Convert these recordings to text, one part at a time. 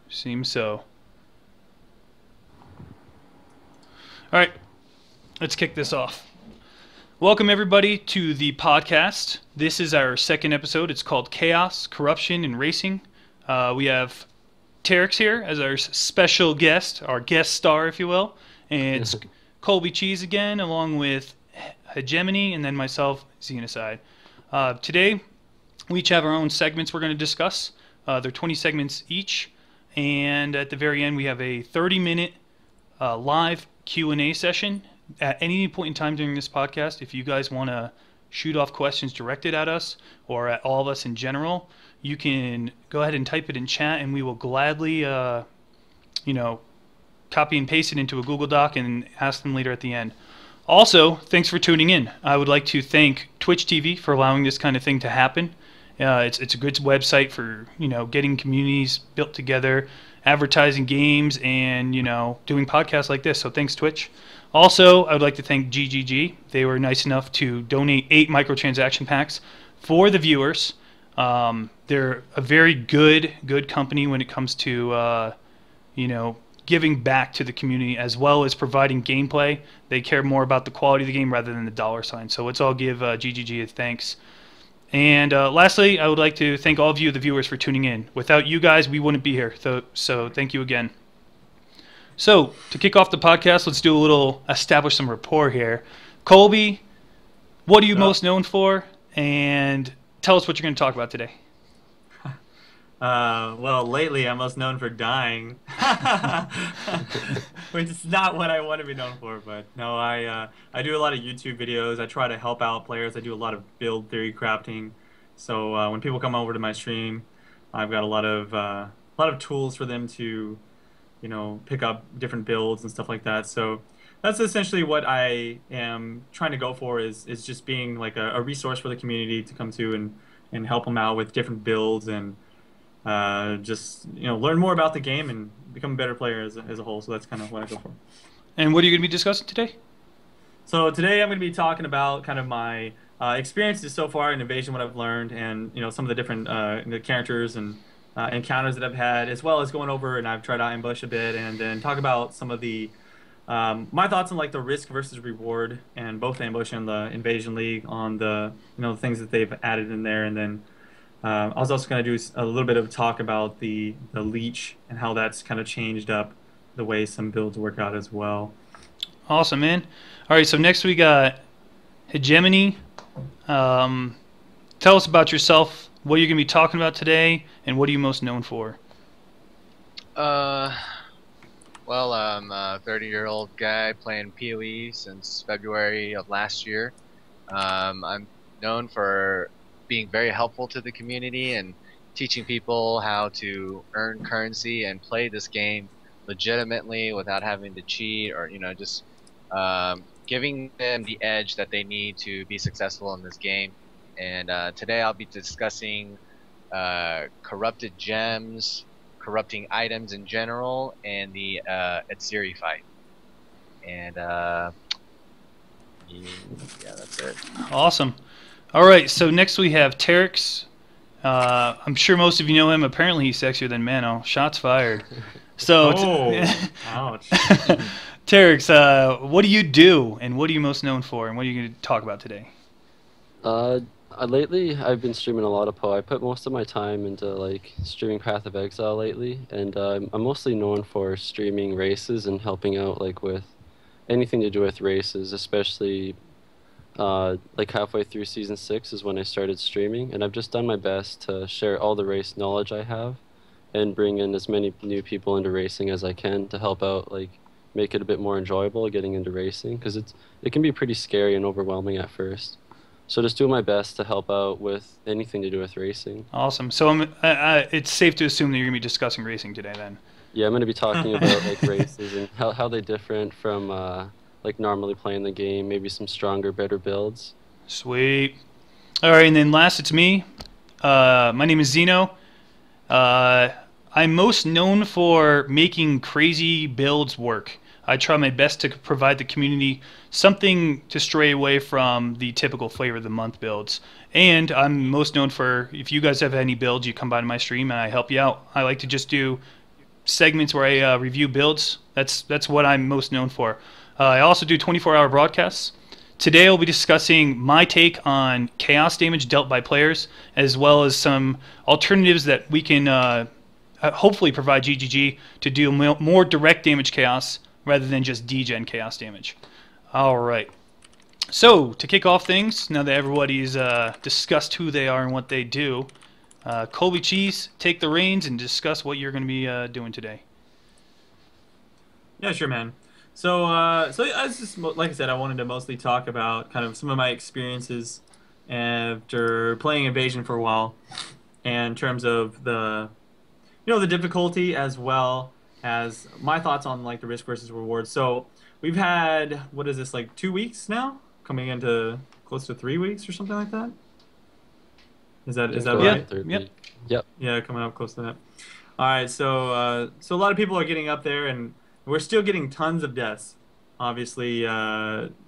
Seems so. All right, let's kick this off. Welcome, everybody, to the podcast. This is our second episode. It's called Chaos, Corruption, and Racing. We have Terrex here as our special guest, our guest star, if you will. And it's ColbyCheeze again, along with Hegemony, and then myself, Zenocide. Today, we each have our own segments we're going to discuss. They're 20 segments each. And at the very end, we have a 30-minute live Q&A session. At any point in time during this podcast, if you guys want to shoot off questions directed at us or at all of us in general, you can go ahead and type it in chat, and we will gladly, copy and paste it into a Google Doc and ask them later at the end. Also, thanks for tuning in. I would like to thank Twitch TV for allowing this kind of thing to happen. It's a good website for getting communities built together, advertising games, and doing podcasts like this. So thanks, Twitch. Also, I would like to thank GGG. They were nice enough to donate 8 microtransaction packs for the viewers. They're a very good company when it comes to giving back to the community as well as providing gameplay. They care more about the quality of the game rather than the dollar sign. So let's all give GGG a thanks. And lastly, I would like to thank all of you, the viewers, for tuning in. Without you guys, we wouldn't be here. So thank you again. So to kick off the podcast, let's do a little establish some rapport here. Colby, what are you most known for? And tell us what you're going to talk about today. Well, lately I'm most known for dying, which is not what I want to be known for. But no, I do a lot of YouTube videos. I try to help out players. I do a lot of build theory crafting. So when people come over to my stream, I've got a lot of tools for them to, pick up different builds and stuff like that. So that's essentially what I am trying to go for is just being like a resource for the community to come to and help them out with different builds and learn more about the game and become a better player as a whole. So that's kind of what I go for. And what are you going to be discussing today? So today I'm going to be talking about kind of my experiences so far in Invasion, what I've learned, and some of the different the characters and encounters that I've had, as well as going over and I've tried out ambush a bit, and then talk about some of the my thoughts on like the risk versus reward and both ambush and the Invasion League on the the things that they've added in there, and then. I was also going to do a little bit of talk about the Leech and how that's kind of changed up the way some builds work out as well. Awesome, man. All right, so next we got Hegemony. Tell us about yourself, what you're going to be talking about today, and what are you most known for? Well, I'm a 30-year-old guy playing PoE since February of last year. I'm known for being very helpful to the community and teaching people how to earn currency and play this game legitimately without having to cheat or just giving them the edge that they need to be successful in this game. And today I'll be discussing corrupted gems, corrupting items in general, and the Atziri fight. And yeah, that's it. Awesome. All right, so next we have Terrex. I'm sure most of you know him. Apparently he's sexier than Mano. Shots fired. So, ouch. Terrex, what do you do, and what are you most known for, and what are you going to talk about today? Lately, I've been streaming a lot of PoE. I put most of my time into streaming Path of Exile lately, and I'm mostly known for streaming races and helping out with anything to do with races, especially. Halfway through Season 6 is when I started streaming, and I've just done my best to share all the race knowledge I have and bring in as many new people into racing as I can to help out, make it a bit more enjoyable getting into racing, because it can be pretty scary and overwhelming at first. So just doing my best to help out with anything to do with racing. Awesome. So it's safe to assume that you're going to be discussing racing today then? Yeah, I'm going to be talking about races and how they're different from normally playing the game, maybe some stronger, better builds. Sweet. All right, and then last it's me. My name is Zeno. I'm most known for making crazy builds work. I try my best to provide the community something to stray away from the typical flavor of the month builds. And I'm most known for, if you guys have any builds, you come by to my stream and I help you out. I like to just do segments where I review builds. That's what I'm most known for. I also do 24-hour broadcasts. Today I'll be discussing my take on chaos damage dealt by players, as well as some alternatives that we can hopefully provide GGG to do more direct damage chaos rather than just degen chaos damage. All right. So to kick off things, now that everybody's discussed who they are and what they do, ColbyCheeze, take the reins and discuss what you're going to be doing today. Yeah, sure, man. So I was just, like I said, I wanted to mostly talk about kind of some of my experiences after playing Invasion for a while, and in terms of the, the difficulty, as well as my thoughts on like the risk versus reward. So we've had, what is this, like 2 weeks now, coming into close to 3 weeks or something like that. Is that right? Yep. Yeah, coming up close to that. All right, so a lot of people are getting up there, and we're still getting tons of deaths. Obviously,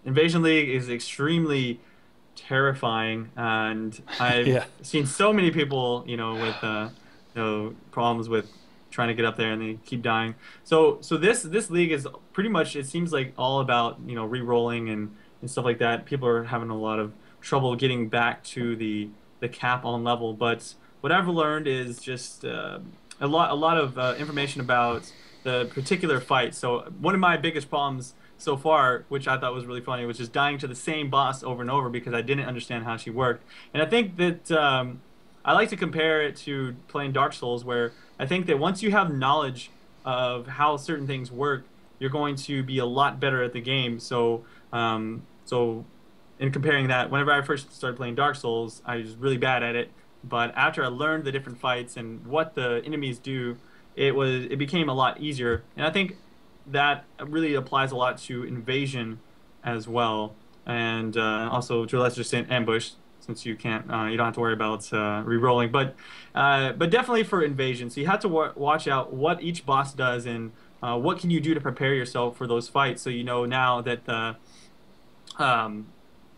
Invasion League is extremely terrifying, and I've seen so many people, with problems with trying to get up there, and they keep dying. So this league is pretty much, it seems like, all about re-rolling and stuff like that. People are having a lot of trouble getting back to the cap on level, but what I've learned is just a lot of information about the particular fight. So one of my biggest problems so far, which I thought was really funny, was just dying to the same boss over and over because I didn't understand how she worked. And I think that I like to compare it to playing Dark Souls, where I think that once you have knowledge of how certain things work, you're going to be a lot better at the game. So in comparing that, whenever I first started playing Dark Souls, I was really bad at it. But after I learned the different fights and what the enemies do, it became a lot easier. And I think that really applies a lot to Invasion as well, and also to a lesser extent Ambush, since you can't, you don't have to worry about re-rolling. But definitely for Invasion, so you have to watch out what each boss does, and what can you do to prepare yourself for those fights. So now that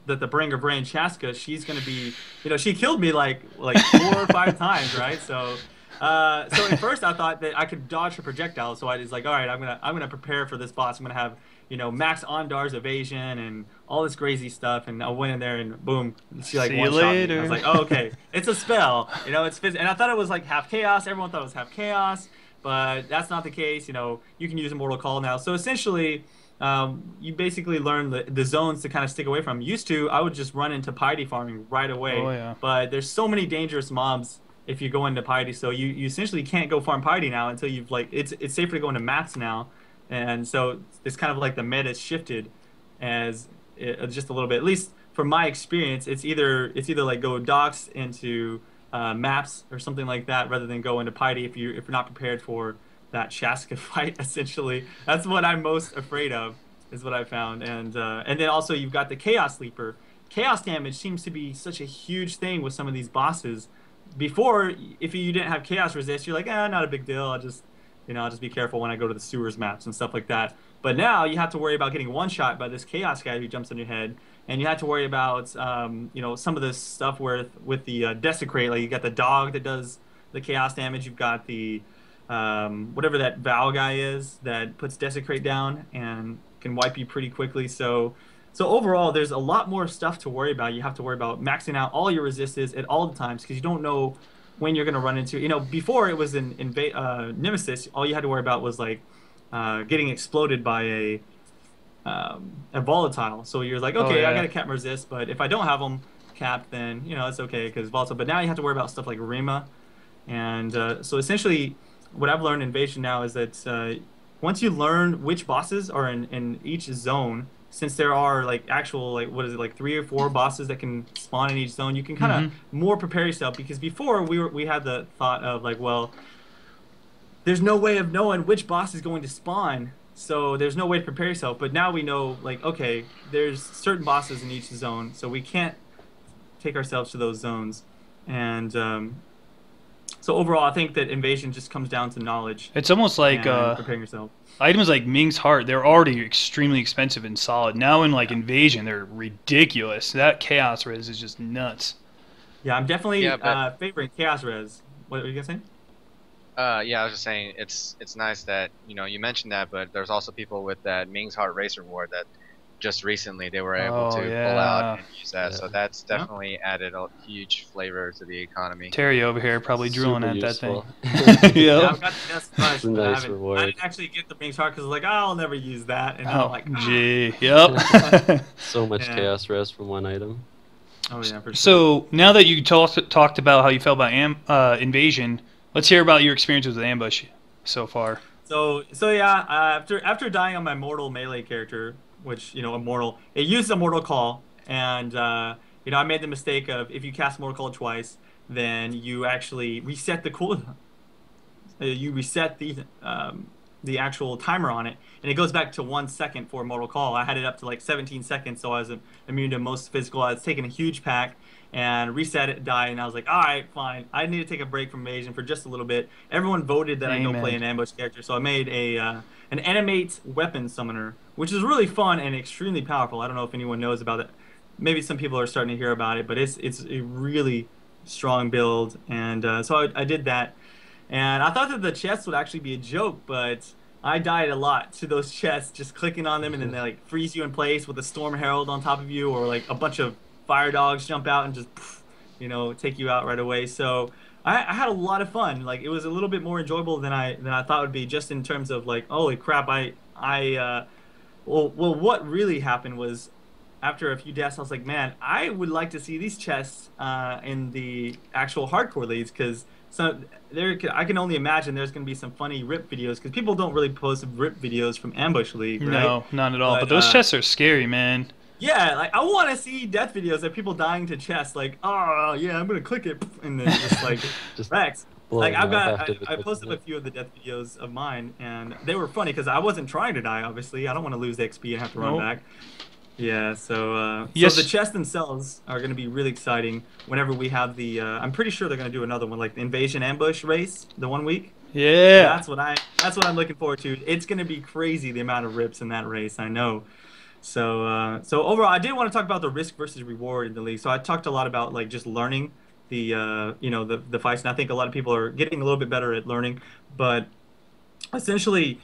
the Bringer Brain Chaska, she's going to be, she killed me like 4 or 5 times, right? So at first I thought that I could dodge her projectiles, so I was like, all right, I'm gonna prepare for this boss. I'm gonna have max Ondar's evasion and all this crazy stuff, and I went in there and boom, she like one shot me. I was like, oh, okay, it's a spell, it's and I thought it was like half chaos. Everyone thought it was half chaos, but that's not the case. You can use Immortal Call now. So essentially, you basically learn the zones to kind of stick away from. Used to, I would just run into piety farming right away. Oh, yeah. But there's so many dangerous mobs if you go into piety, so you essentially can't go farm piety now until you've it's safer to go into mats now, and so it's kind of like the meta shifted just a little bit. At least from my experience, it's either like go docks into maps or something like that, rather than go into piety if you're not prepared for that Chaska fight. Essentially, that's what I'm most afraid of, is what I found. And then also you've got the Chaos Leaper. Chaos damage seems to be such a huge thing with some of these bosses. Before, if you didn't have chaos resist, you're like, not a big deal. I'll just be careful when I go to the sewers maps and stuff like that. But now you have to worry about getting one shot by this chaos guy who jumps on your head, and you have to worry about some of this stuff with the desecrate. Like you got the dog that does the chaos damage. You've got the whatever that Vaal guy is that puts desecrate down and can wipe you pretty quickly. So overall, there's a lot more stuff to worry about. You have to worry about maxing out all your resistances at all the times, because you don't know when you're going to run into. Before it was in Nemesis, all you had to worry about was like getting exploded by a volatile. So you're like, okay, I got to cap my resist, but if I don't have them capped, then it's okay because volatile. But now you have to worry about stuff like Rima, and so essentially, what I've learned in Invasion now is that once you learn which bosses are in each zone, since there are like actual 3 or 4 bosses that can spawn in each zone, you can kind of more prepare yourself. Because before we had the thought of like, well, there's no way of knowing which boss is going to spawn, so there's no way to prepare yourself. But now we know, like, okay, there's certain bosses in each zone, so we can't take ourselves to those zones. And so overall, I think that Invasion just comes down to knowledge. It's almost like preparing yourself. Items like Ming's Heart, they're already extremely expensive and solid. Now in like Invasion, they're ridiculous. That Chaos Res is just nuts. Yeah, I'm definitely favoring Chaos Res. What were you gonna say? Yeah, I was just saying it's nice that you mentioned that, but there's also people with that Ming's Heart Race reward that just recently they were able Oh to pull out yeah. and use that. So Yeah, that's Yeah. definitely added a huge flavor to the economy. Terry over here probably drooling super at that thing. useful. Yeah, Yep. I've got the Death It's Rush, a but nice I reward. didn't actually get the Ming's Heart because like, oh, I'll never use that, and now I'm Oh, like, gee. Yep. So much Yeah. chaos rest from one item. Oh yeah, for sure. So now that you talked about how you felt about invasion, let's hear about your experiences with ambush so far. So yeah, after dying on my mortal melee character, which immortal, it used a mortal call, and I made the mistake of if you cast mortal call twice, then you actually reset the cooldown. You reset the actual timer on it, and it goes back to 1 second for mortal call. I had it up to like 17 seconds, so I was immune to most physical. I was taking a huge pack and reset it, die, and I was like, all right, fine. I need to take a break from invasion for just a little bit. Everyone voted that I go play an Amen. ambush character, so I made an animate weapon summoner, which is really fun and extremely powerful. I don't know if anyone knows about it. Maybe some people are starting to hear about it, but it's a really strong build, and so I did that. And I thought that the chests would actually be a joke, but I died a lot to those chests, just clicking on them and then they like freeze you in place with a Storm Herald on top of you, or like a bunch of fire dogs jump out and just, take you out right away. So I had a lot of fun. Like it was a little bit more enjoyable than I thought it would be, just in terms of like, holy crap, well, what really happened was after a few deaths, I was like, man, I would like to see these chests in the actual hardcore leagues, because I can only imagine there's going to be some funny rip videos, because people don't really post rip videos from Ambush League, right? No, not at all. But But those chests are scary, man. yeah, like I want to see death videos of people dying to chests, like, oh yeah, I'm gonna click it, and then just like Just Rex. Like blowing I've up got, after I the posted a few of the death videos of mine, and they were funny because I wasn't trying to die. Obviously, I don't want to lose XP and have to run Nope. back. Yeah, so Yes. the chests themselves are going to be really exciting whenever we have the. I'm pretty sure they're going to do another one, like the Invasion Ambush race, the 1 week. Yeah. That's what I'm looking forward to. It's going to be crazy the amount of rips in that race. I know. So overall, I did want to talk about the risk versus reward in the league. So I talked a lot about like just learning the fights, and I think a lot of people are getting a little bit better at learning. But essentially,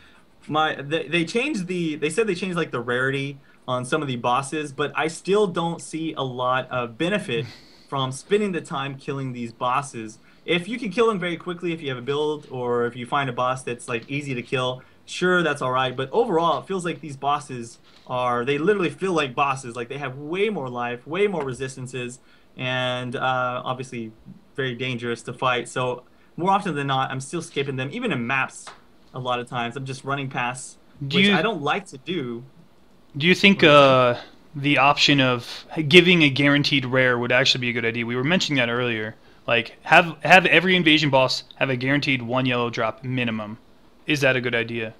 they said they changed like the rarity on some of the bosses, but I still don't see a lot of benefit from spending the time killing these bosses. If you can kill them very quickly, if you have a build, or if you find a boss that's like easy to kill, sure, that's all right. But overall, it feels like these bosses they literally feel like bosses. Like they have way more life, way more resistances, and obviously very dangerous to fight. So more often than not, I'm still skipping them. Even in maps, a lot of times I'm just running past, Do which you I don't like to do. do you think What do you say? the option of giving a guaranteed rare would actually be a good idea? We were mentioning that earlier. Like have every invasion boss have a guaranteed 1 yellow drop minimum. Is that a good idea?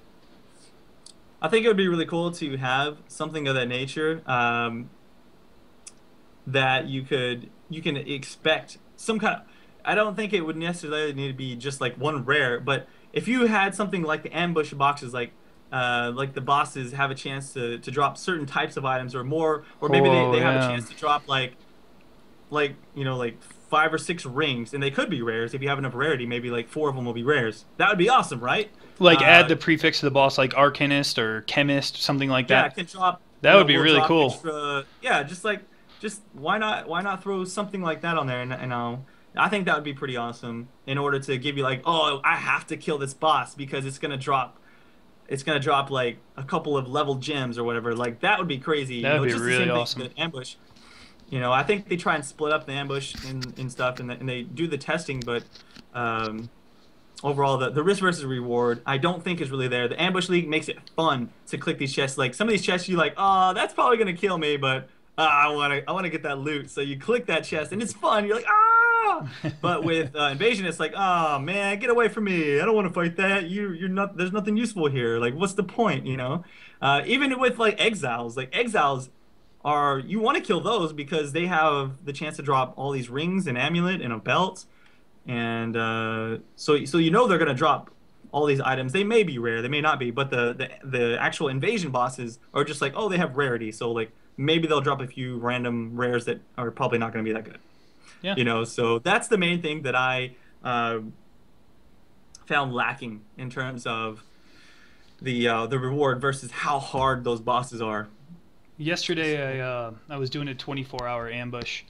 I think it would be really cool to have something of that nature, that you can expect some kind of. I don't think it would necessarily need to be just like one rare, but if you had something like the ambush boxes, like the bosses have a chance to drop certain types of items or more, or maybe Oh they have a yeah. chance to drop like 5 or 6 rings, and they could be rares. If you have enough rarity, maybe like 4 of them will be rares. That would be awesome, right? Like add Uh, the prefix to the boss, like Arcanist or Chemist, something like yeah, that. it can drop. That would be Will really drop cool. extra. Yeah, just why not throw something like that on there? And I think that would be pretty awesome, in order to give you like, oh, I have to kill this boss because it's gonna drop. It's gonna drop like a couple of level gems or whatever. Like that would be crazy. That would be just the really same thing awesome. with the ambush. I think they try and split up the ambush and stuff, and they do the testing, but um, overall, the risk versus reward, I don't think is really there. The ambush league makes it fun to click these chests. Like some of these chests, you like, oh, that's probably gonna kill me, but I wanna get that loot. So you click that chest, and it's fun. You're like, ah! But with invasion, it's like, oh man, get away from me! I don't want to fight that. You're not. There's nothing useful here. Like, what's the point? Even with like exiles are, you want to kill those because they have the chance to drop all these rings, and amulet, and a belt, and so they're gonna drop all these items. They may be rare, they may not be, but the actual invasion bosses are just like, oh, they have rarity, so like maybe they'll drop a few random rares that are probably not gonna be that good. Yeah. So that's the main thing that I found lacking in terms of the reward versus how hard those bosses are. Yesterday, I was doing a 24-hour ambush,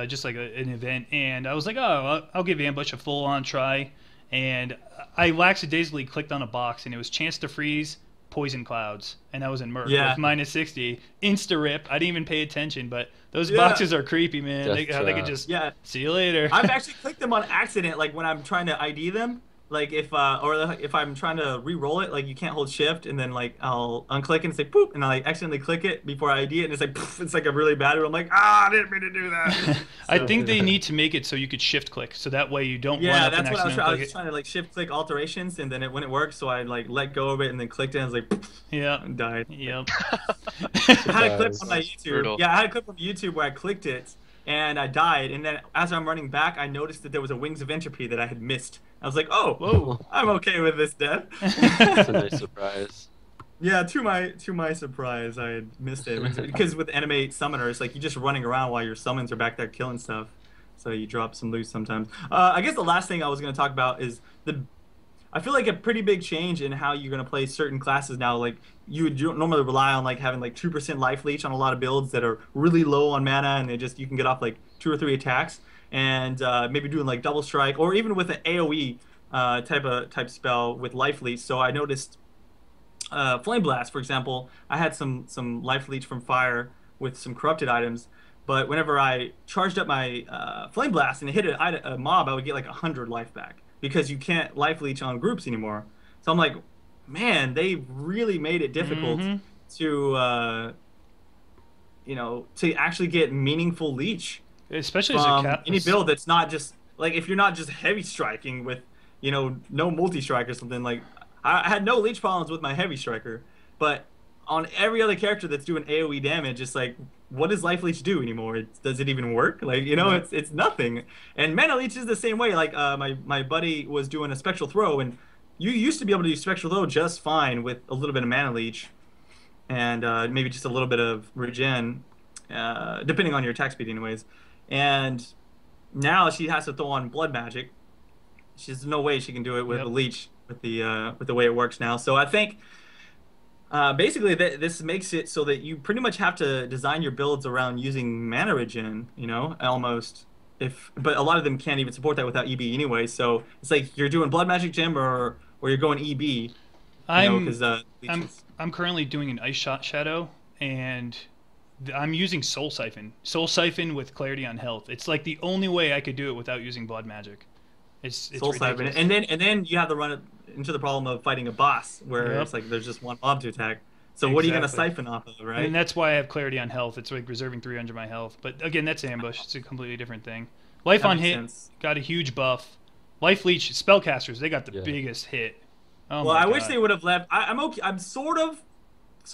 just like an event, and I was like, oh, I'll give ambush a full-on try, and I lackadaisically clicked on a box, and it was chance to freeze, poison clouds, and I was in Merc with -60, insta rip. I didn't even pay attention, but those boxes are creepy, man. They could just see you later. I've actually clicked them on accident, like when I'm trying to ID them. Like if I'm trying to re-roll it, like you can't hold shift, and then like I'll unclick and say poop, and I like accidentally click it before I ID it, and it's like poof, it's like a really bad one. I'm like, I didn't mean to do that. I think they need to make it so you could shift click, so that way you don't run up and that's what I was click trying to like shift click alterations, and then when it worked, so I like let go of it and then clicked it, and I was like, poof, and died. Yep. I had a clip on my YouTube. Brutal. Yeah, I had a clip on YouTube where I clicked it and I died, and then as I'm running back, I noticed that there was a Wings of Entropy that I had missed. I was like, oh, whoa, I'm okay with this death. That's a nice surprise. Yeah, to my surprise, I had missed it. Because with enemy summoners, like you're just running around while your summons are back there killing stuff. So you drop some loot sometimes. I guess the last thing I was going to talk about is I feel like a pretty big change in how you're going to play certain classes now. Like you would normally rely on like having like 2% life leech on a lot of builds that are really low on mana, and you can get off like 2 or 3 attacks. And maybe doing like double strike, or even with an AOE type spell with life leech. So I noticed flame blast, for example. I had some life leech from fire with some corrupted items, but whenever I charged up my flame blast and hit a mob, I would get like 100 life back because you can't life leech on groups anymore. So I'm like, man, they really made it difficult to to actually get meaningful leech. Especially as a any build that's not just like, if you're not just heavy striking with no multi strike or something. Like I had no leech problems with my heavy striker, but on every other character that's doing AoE damage, it's like, what does life leech do anymore? Does it even work? Like it's nothing. And mana leech is the same way. Like my buddy was doing a spectral throw, and you used to be able to do spectral throw just fine with a little bit of mana leech and maybe just a little bit of regen, depending on your attack speed anyways. And now she has to throw on blood magic. There's no way she can do it with the leech with the way it works now. So I think basically this makes it so that you pretty much have to design your builds around using mana regen, almost. But a lot of them can't even support that without EB anyway. So it's like you're doing blood magic gem or you're going EB. I'm currently doing an ice shot shadow, and I'm using Soul Siphon. Soul Siphon with clarity on health. It's like the only way I could do it without using blood magic. It's Soul Siphon, and then you have to run it into the problem of fighting a boss where it's like there's just one mob to attack. So what are you gonna siphon off of, right? And that's why I have clarity on health. It's like reserving 300 of my health. But again, that's ambush. It's a completely different thing. Life on hit got a huge buff. Life leech spellcasters, they got the biggest hit. Oh well, I wish they would have left. I'm okay. I'm sort of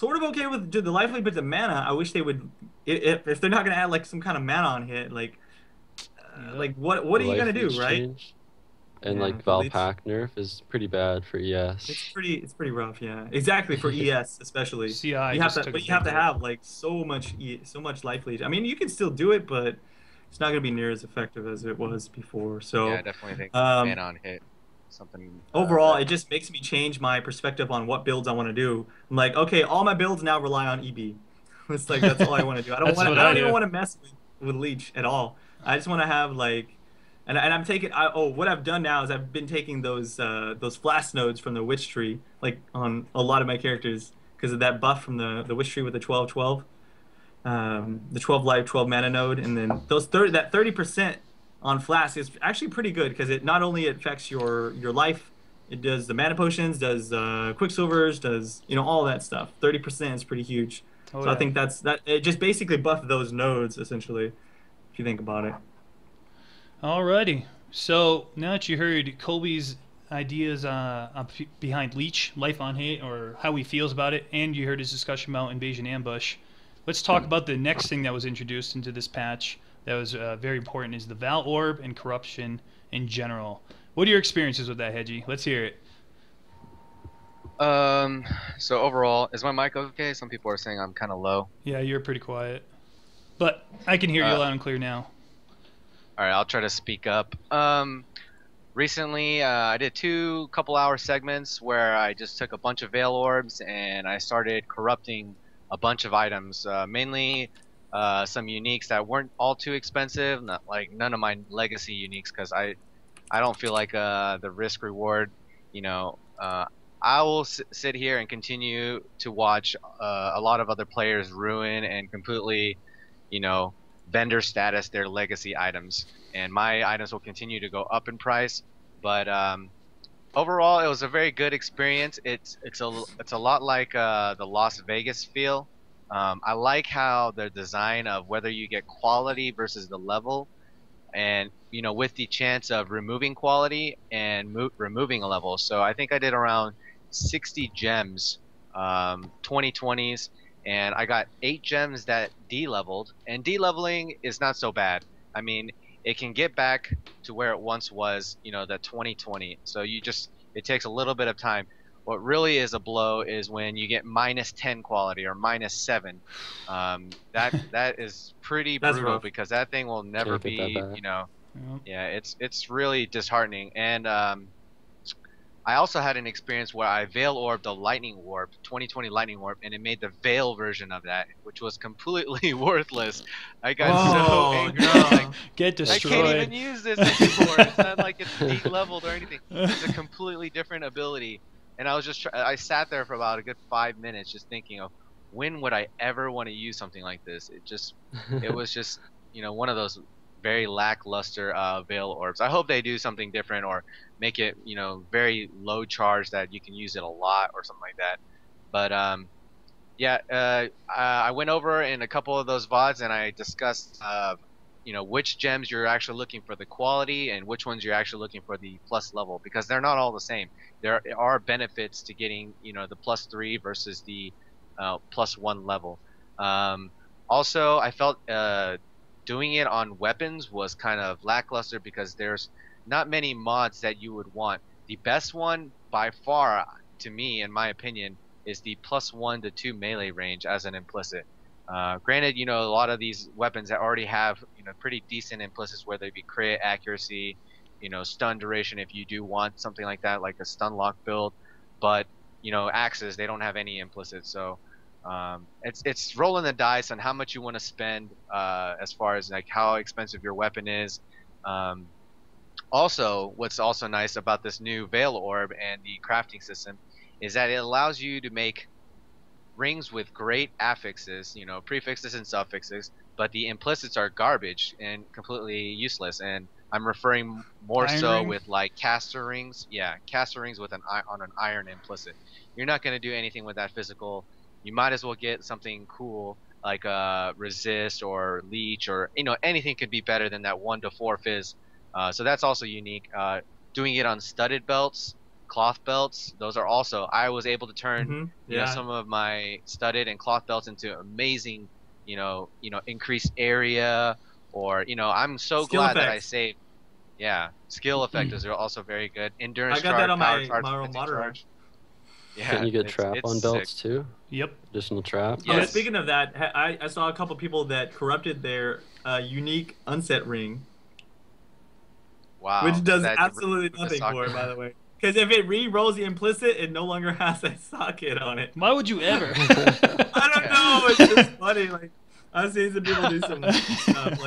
okay with the life leech, but the mana, I wish they would. If they're not gonna add like some kind of mana on hit, like what are you gonna do, right? Change. And like Vaal Pack nerf is pretty bad for ES. It's pretty rough, yeah. Exactly for ES especially. CI, you have to have like so much life leech. I mean, you can still do it, but it's not gonna be near as effective as it was before. So yeah, I definitely think mana on hit. Something overall, it just makes me change my perspective on what builds I want to do. I'm like, okay, all my builds now rely on EB. It's like that's all I want to do. I don't even want to mess with Leech at all. I just want to have like, and I'm taking. What I've done now is I've been taking those flash nodes from the Witch Tree, like on a lot of my characters, because of that buff from the Witch Tree with the 12/12, the 12 life, 12 mana node, and then that 30%. On Flask is actually pretty good because it not only affects your life, it does the mana potions, does quicksilvers, does all that stuff. 30% is pretty huge. I think that it just basically buffed those nodes essentially, if you think about it. Alrighty, so now that you heard Colby's ideas behind Leech, life on hit, or how he feels about it, and you heard his discussion about Invasion Ambush, let's talk about the next thing that was introduced into this patch. That was very important, is the Vaal Orb and corruption in general. What are your experiences with that, Hedgie? Let's hear it. So overall, is my mic okay? Some people are saying I'm kind of low. Yeah, you're pretty quiet. But I can hear you loud and clear now. Alright, I'll try to speak up. recently I did two couple-hour segments where I just took a bunch of Vaal Orbs and I started corrupting a bunch of items, mainly some uniques that weren't all too expensive, not like none of my legacy uniques, because I don't feel like the risk reward, you know, I will sit here and continue to watch a lot of other players ruin and completely, you know, vendor status their legacy items, and my items will continue to go up in price. But overall, it was a very good experience. It's a lot like the Las Vegas feel. I like how the design of whether you get quality versus the level, and you know, with the chance of removing quality and removing a level. So I think I did around 60 gems, 2020s, and I got 8 gems that de-leveled. And de-leveling is not so bad. I mean, it can get back to where it once was, you know, the 2020. So it takes a little bit of time. What really is a blow is when you get -10 quality or -7. That is pretty That's brutal rough. because that thing will never Can't get that be, back. you know, Yep. yeah, it's really disheartening. And I also had an experience where I Vaal Orbed the Lightning Warp, 2020 Lightning Warp, and it made the Veil version of that, which was completely worthless. I got so Oh, angry. no. Like, Get I can't even destroyed. use this anymore. It's not like it's de-leveled or anything. It's a completely different ability. And I was just I sat there for about a good 5 minutes just thinking of when would I ever want to use something like this. It was just, you know, one of those very lackluster Veil Orbs. I hope they do something different or make it, you know, very low charge that you can use it a lot or something like that. But yeah, I went over in a couple of those VODs and I discussed, you know, which gems you're actually looking for the quality and which ones you're actually looking for the plus level, because they're not all the same. There are benefits to getting, you know, the +3 versus the +1 level. Also, I felt doing it on weapons was kind of lackluster because there's not many mods that you would want. The best one by far, to me, in my opinion, is the +1 to 2 melee range as an implicit. Granted, you know, a lot of these weapons that already have, you know, pretty decent implicits, whether it be crit accuracy, you know, stun duration if you do want something like that, like a stun lock build. But, you know, axes, they don't have any implicits. So it's rolling the dice on how much you want to spend as far as like how expensive your weapon is. Also, what's also nice about this new Vaal Orb and the crafting system is that it allows you to make rings with great affixes, you know, prefixes and suffixes, but the implicits are garbage and completely useless. And I'm referring more Iron so ring? with like caster rings. Yeah, caster rings with an iron implicit. You're not going to do anything with that physical. You might as well get something cool like resist or leech, or you know, anything could be better than that 1 to 4 fizz. So that's also unique. Doing it on studded belts, cloth belts, those are also, I was able to turn you know, Yeah. some of my studded and cloth belts into amazing, you know, increased area, or you know, I'm so Skill glad that I effects. saved. Yeah, skill effects are also very good. Endurance I got charge, that on power my charge, my fatigue modern one. charge. Yeah, Can you get trap it's on sick. belts too? Yep. Additional trap? Oh, Yes. speaking of that, I saw a couple people that corrupted their unique unset ring, Wow. which does That absolutely the nothing for it, socket. by the way. Because if it re-rolls the implicit, it no longer has a socket on it. Why would you ever? I don't know. It's just funny. Like I've seen some people do some stuff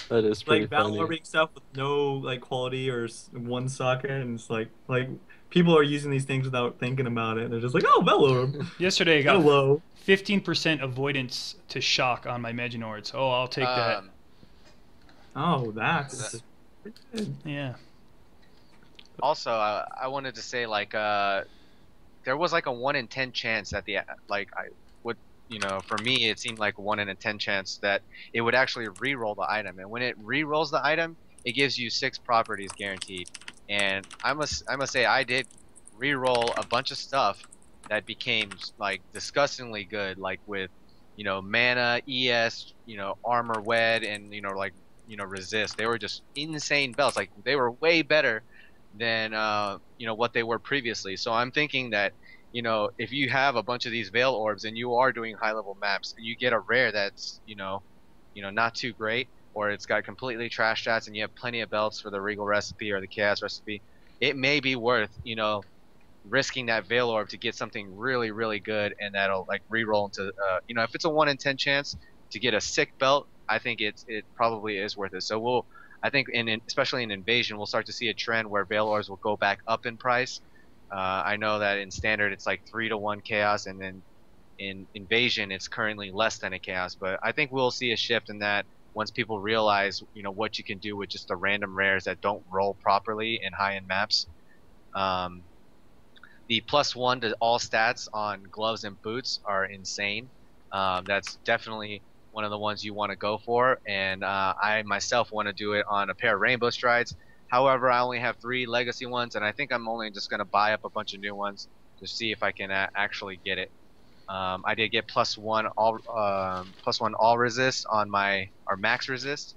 That is pretty like Vaal funny. Orbing stuff with no like quality or one socket, and it's like people are using these things without thinking about it. They're just like, oh, Vaal Orb. Yesterday I got Hello. 15% avoidance to shock on my Meginord. Oh, I'll take that. Oh, that's Yeah. Also, I wanted to say like there was like a 1 in 10 chance that the like I would, you know, for me it seemed like 1 in a 10 chance that it would actually re-roll the item, and when it re-rolls the item, it gives you 6 properties guaranteed. And I must say I did re-roll a bunch of stuff that became like disgustingly good, like with, you know, mana, ES, you know, armor wed, and you know, like, you know, resist. They were just insane belts. Like they were way better than you know, what they were previously. So I'm thinking that, you know, if you have a bunch of these Vaal Orbs and you are doing high level maps and you get a rare that's, you know, not too great, or it's got completely trash stats and you have plenty of belts for the Regal recipe or the Chaos recipe, it may be worth, risking that Vaal Orb to get something really, really good, and that'll like re-roll into, if it's a 1 in 10 chance to get a sick belt, I think it probably is worth it. So I think especially in Invasion, we'll start to see a trend where Vaal Orbs will go back up in price. I know that in Standard it's like 3-to-1 chaos, and then in Invasion it's currently less than a chaos. But I think we'll see a shift in that once people realize, what you can do with just the random rares that don't roll properly in high-end maps. The +1 to all stats on gloves and boots are insane. That's definitely one of the ones you want to go for, and I myself want to do it on a pair of Rainbow Strides. However, I only have 3 legacy ones, and I think I'm only just going to buy up a bunch of new ones to see if I can actually get it. I did get +1 all resist on or max resist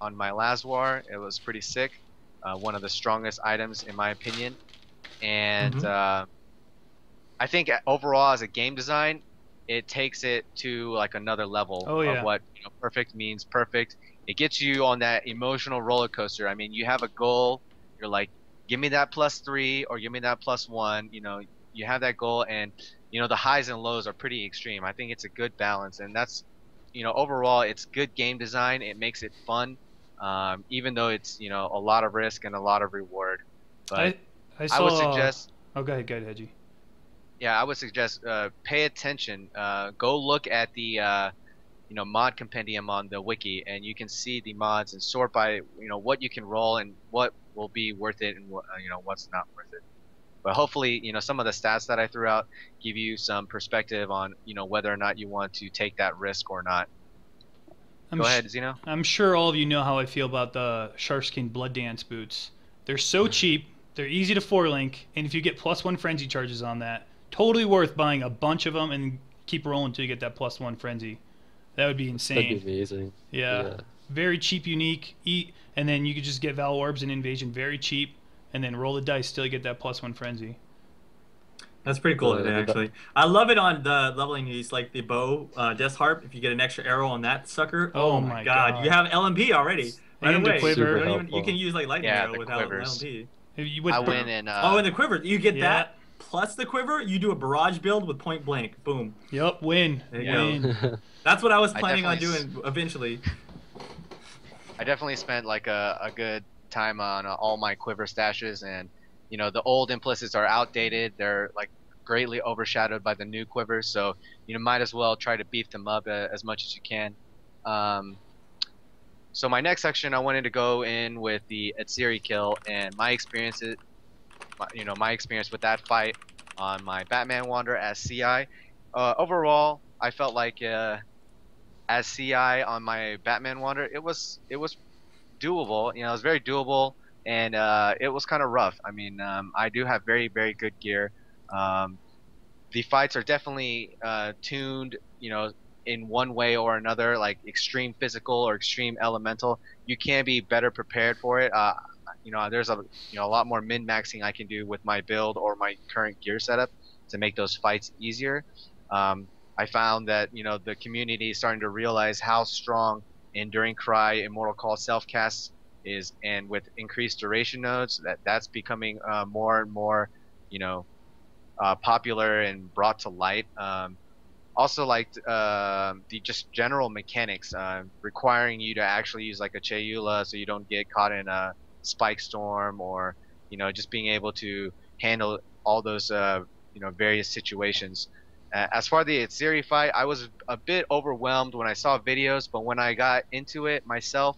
on my Lazwar. It was pretty sick. One of the strongest items in my opinion. And I think overall as a game design, it takes it to like another level of what perfect means. Perfect. It gets you on that emotional roller coaster. I mean, you have a goal. You're like, give me that +3 or give me that +1. You have that goal, and the highs and lows are pretty extreme. I think it's a good balance, and that's overall it's good game design. It makes it fun, even though it's a lot of risk and a lot of reward. But I would suggest. Oh, go ahead, Hedgie. Yeah, I would suggest pay attention. Go look at the mod compendium on the wiki, and you can see the mods and sort by what you can roll and what will be worth it and what what's not worth it. But hopefully some of the stats that I threw out give you some perspective on whether or not you want to take that risk or not. Go ahead, Zeno. I'm sure all of you know how I feel about the Sharkskin Blood Dance boots. They're so cheap. They're easy to 4-link, and if you get +1 frenzy charges on that, totally worth buying a bunch of them and keep rolling until you get that +1 frenzy. That would be insane. That'd be amazing. Yeah. Very cheap, unique. And then you could just get Vaal Orbs in Invasion very cheap, and then roll the dice till you get that +1 frenzy. That's pretty cool today, actually. I love it on the leveling use, like the bow, Death Harp. If you get an extra arrow on that sucker, oh my god, you have LMP already right and away. The quiver. You can use like lightning arrow without LMP. I win in. And the quiver, you get that plus the quiver. You do a barrage build with point blank. Boom. Yep, win. There you go. That's what I was planning on doing eventually. I definitely spent like a good time on all my quiver stashes, and the old implicits are outdated. They're like greatly overshadowed by the new quivers, so might as well try to beef them up as much as you can. So my next section, I wanted to go in with the Atziri kill and my experiences, my experience with that fight on my Batman Wander as CI. Overall, I felt like as CI on my Batman Wander, it was doable. It was very doable, and it was kind of rough. I mean, I do have very, very good gear. The fights are definitely tuned, in one way or another, like extreme physical or extreme elemental. You can be better prepared for it. There's a lot more min-maxing I can do with my build or my current gear setup to make those fights easier. I found that the community is starting to realize how strong Enduring Cry, Immortal Call, Self-Cast is, and with increased duration nodes, that's becoming more and more popular and brought to light. Also liked the just general mechanics, requiring you to actually use like a Chayula so you don't get caught in a spike storm, or just being able to handle all those various situations. As far as the Atziri fight, I was a bit overwhelmed when I saw videos, but when I got into it myself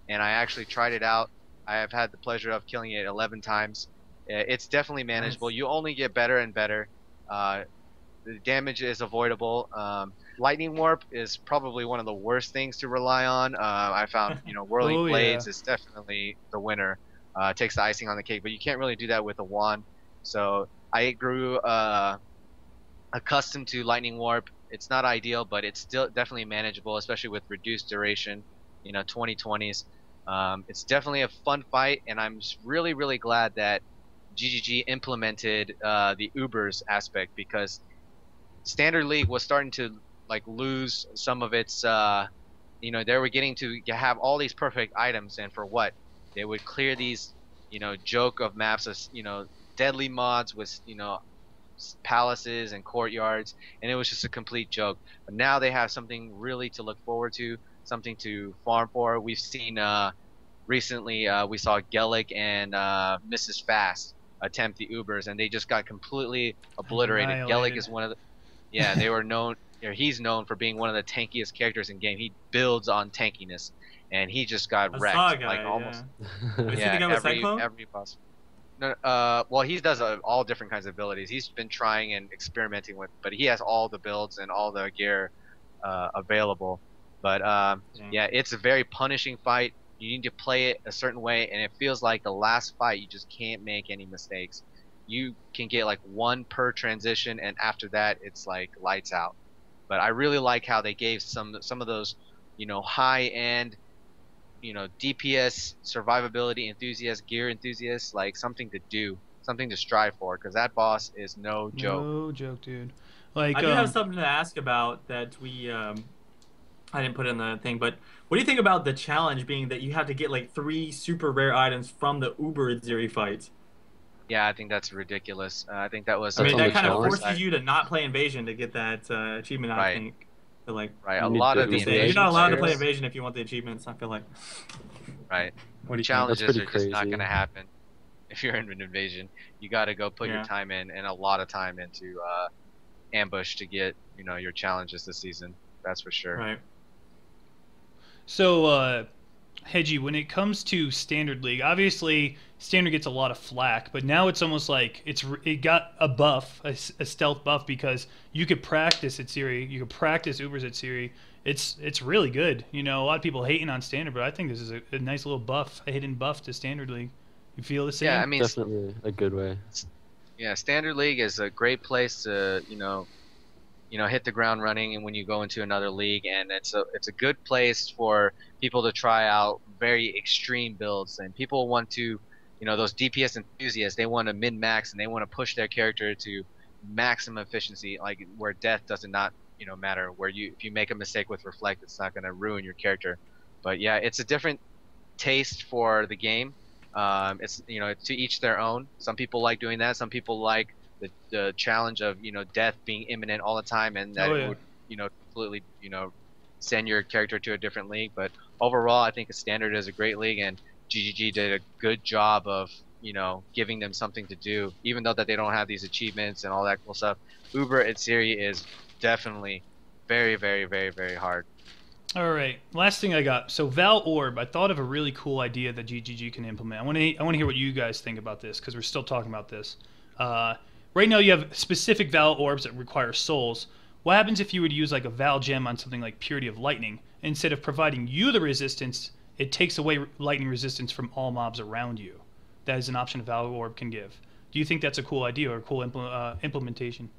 and I actually tried it out, I have had the pleasure of killing it 11 times. It's definitely manageable. Nice. You only get better and better. The damage is avoidable. Lightning Warp is probably one of the worst things to rely on. I found Whirling Blades is definitely the winner. Takes the icing on the cake, but you can't really do that with a wand. So I grew accustomed to Lightning Warp. It's not ideal, but it's still definitely manageable, especially with reduced duration, 2020s. It's definitely a fun fight, and I'm really, really glad that GGG implemented the Ubers aspect, because Standard League was starting to lose some of its, they were getting to have all these perfect items, and for what? They would clear these, joke of maps of deadly mods with palaces and courtyards, and it was just a complete joke. But now they have something really to look forward to, something to farm for. We've seen recently we saw Gellick and Mrs. Fast attempt the Ubers, and they just got completely obliterated. Gellick is one of the they were known. He's known for being one of the tankiest characters in game. He builds on tankiness, and he just got I wrecked. saw a guy, like almost. Was he the guy with Cyclone? Every boss. No, well, he does all different kinds of abilities. He's been trying and experimenting with, but he has all the builds and all the gear available. But yeah, it's a very punishing fight. You need to play it a certain way, and it feels like the last fight you just can't make any mistakes. You can get like one per transition, and after that it's like lights out. But I really like how they gave some of those, high end, DPS survivability enthusiasts, gear enthusiasts, like something to do, something to strive for, because that boss is no joke. No joke, dude. Like I do have something to ask about that I didn't put in the thing, but what do you think about the challenge being that you have to get like 3 super rare items from the Uber Atziri fights? Yeah, I think that's ridiculous. I think that was. I mean, that kind of challenge forces you to not play Invasion to get that achievement. I think. So, like, right, a lot of the you're not allowed to play Invasion if you want the achievements. I feel like. Right. What do you Challenges That's are pretty just not crazy. going to happen if you're in an Invasion. You got to go put your time in, and a lot of time into ambush to get your challenges this season. That's for sure. Right. So, Hedgie, when it comes to Standard League, obviously Standard gets a lot of flack, but now it's almost like it got a buff, a stealth buff, because you could practice Atziri, you could practice Ubers Atziri. It's really good. A lot of people hating on Standard, but I think this is a nice little buff, a hidden buff to Standard League. You feel the same? Yeah, I mean, Definitely a good way. yeah, Standard League is a great place to hit the ground running, and when you go into another league, and it's a good place for people to try out very extreme builds, and people want to, those DPS enthusiasts, they want to min-max and they want to push their character to maximum efficiency, like where death does not matter, where if you make a mistake with reflect, it's not going to ruin your character. But yeah, it's a different taste for the game. It's to each their own. Some people like doing that. Some people like the challenge of death being imminent all the time, and that it would completely send your character to a different league. But overall, I think a Standard is a great league, and GGG did a good job of giving them something to do, even though that they don't have these achievements and all that cool stuff. Uber Atziri is definitely very, very, very, very hard. All right, last thing I got. So Vaal Orb, I thought of a really cool idea that GGG can implement. I want to hear what you guys think about this, because we're still talking about this. Right now you have specific Vaal Orbs that require souls. What happens if you would use like a Vaal Gem on something like Purity of Lightning? Instead of providing you the resistance, it takes away lightning resistance from all mobs around you. That is an option a Vaal Orb can give. Do you think that's a cool idea or a cool implementation?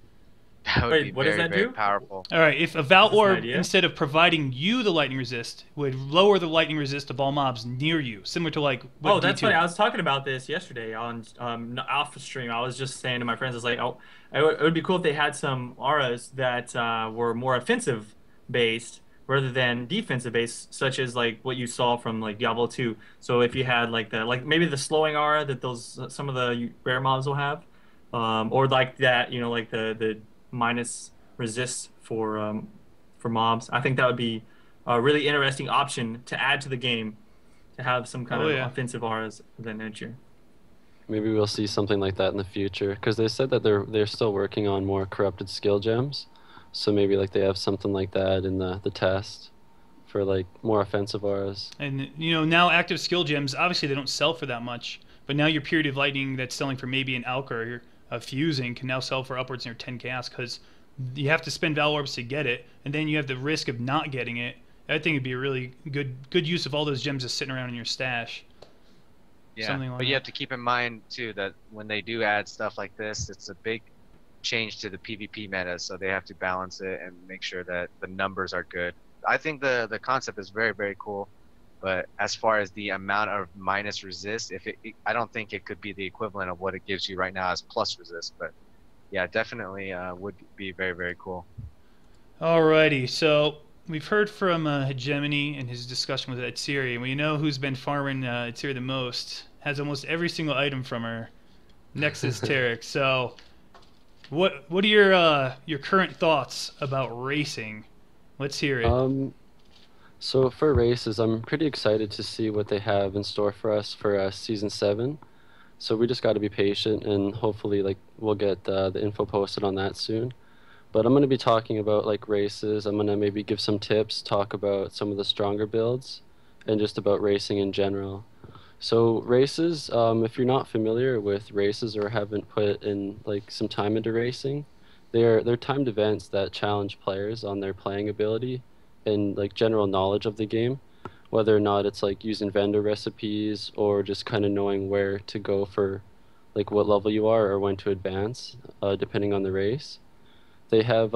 That would be what does very, that very do? powerful. All right, if a Vaal Orb, idea. instead of providing you the lightning resist, would lower the lightning resist of all mobs near you, similar to like what Oh, that's D2 funny. I was talking about this yesterday on Alpha Stream. I was just saying to my friends, I was like, oh, it would be cool if they had some auras that were more offensive based rather than defensive based, such as like what you saw from like Diablo 2. So if you had like maybe the slowing aura that some of the rare mobs will have, or like that, like the minus resist for mobs. I think that would be a really interesting option to add to the game, to have some kind of offensive auras of that nature. Maybe we'll see something like that in the future, because they said that they're still working on more corrupted skill gems, so maybe like they have something like that in the test for like more offensive auras. And now active skill gems, obviously they don't sell for that much, but now your Purity of Lightning that's selling for maybe an Alka or a Fusing can now sell for upwards near 10 chaos, because you have to spend Vaal Orbs to get it, and then you have the risk of not getting it. I think it'd be a really good use of all those gems just sitting around in your stash. Yeah, Something like but you that. have to keep in mind too that when they do add stuff like this, it's a big change to the PvP meta, so they have to balance it and make sure that the numbers are good. I think the concept is very, very cool, but as far as the amount of minus resist, I don't think it could be the equivalent of what it gives you right now as plus resist. But yeah, definitely would be very, very cool. Alrighty, so we've heard from Hegemony and his discussion with Atziri, and we know who's been farming Atziri the most. has almost every single item from her. Next is Terrex. So, what are your current thoughts about racing? Let's hear it. So for races, I'm pretty excited to see what they have in store for us for season 7. So we just got to be patient, and hopefully, like, we'll get the info posted on that soon. But I'm going to be talking about like races. I'm going to maybe give some tips, talk about some of the stronger builds, and just about racing in general. So races, if you're not familiar with races or haven't put in like some time into racing, they're timed events that challenge players on their playing ability and like general knowledge of the game, whether or not it's like using vendor recipes or just kind of knowing where to go for like what level you are or when to advance, depending on the race. They have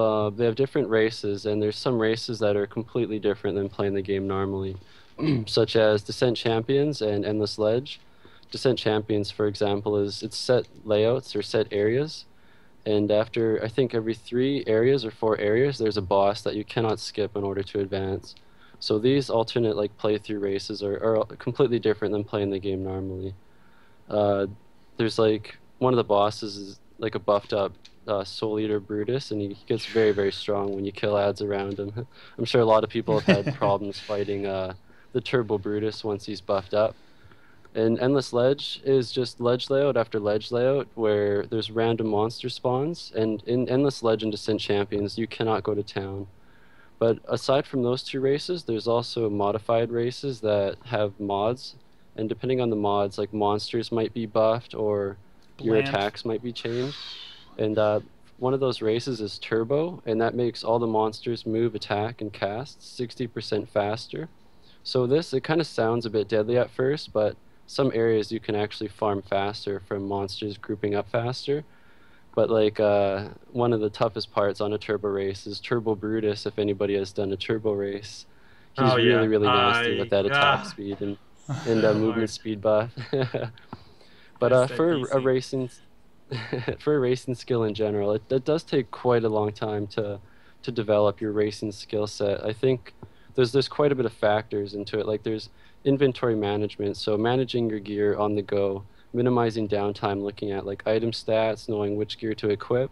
different races, and there's some races that are completely different than playing the game normally, such as Descent Champions and Endless Ledge. Descent Champions, for example, it's set layouts or set areas, and after I think every 3 areas or 4 areas, there's a boss that you cannot skip in order to advance. So these alternate like playthrough races are completely different than playing the game normally. There's like one of the bosses is like a buffed up Soul Eater Brutus, and he gets very, very strong when you kill ads around him. I'm sure a lot of people have had problems fighting the Turbo Brutus once he's buffed up. And Endless Ledge is just ledge layout after ledge layout where there's random monster spawns, and in Endless Ledge and Descent Champions you cannot go to town. But aside from those 2 races, there's also modified races that have mods, and depending on the mods, like monsters might be buffed or your attacks might be changed. And one of those races is Turbo, and that makes all the monsters move, attack, and cast 60% faster. So it kind of sounds a bit deadly at first, but some areas you can actually farm faster from monsters grouping up faster. But like one of the toughest parts on a turbo race is Turbo Brutus. If anybody has done a turbo race, he's really nasty with that attack speed and movement speed buff. But for a racing for a racing skill in general, it does take quite a long time to develop your racing skill set. I think there's quite a bit of factors into it. Like there's inventory management, so managing your gear on the go, minimizing downtime, looking at like item stats, knowing which gear to equip.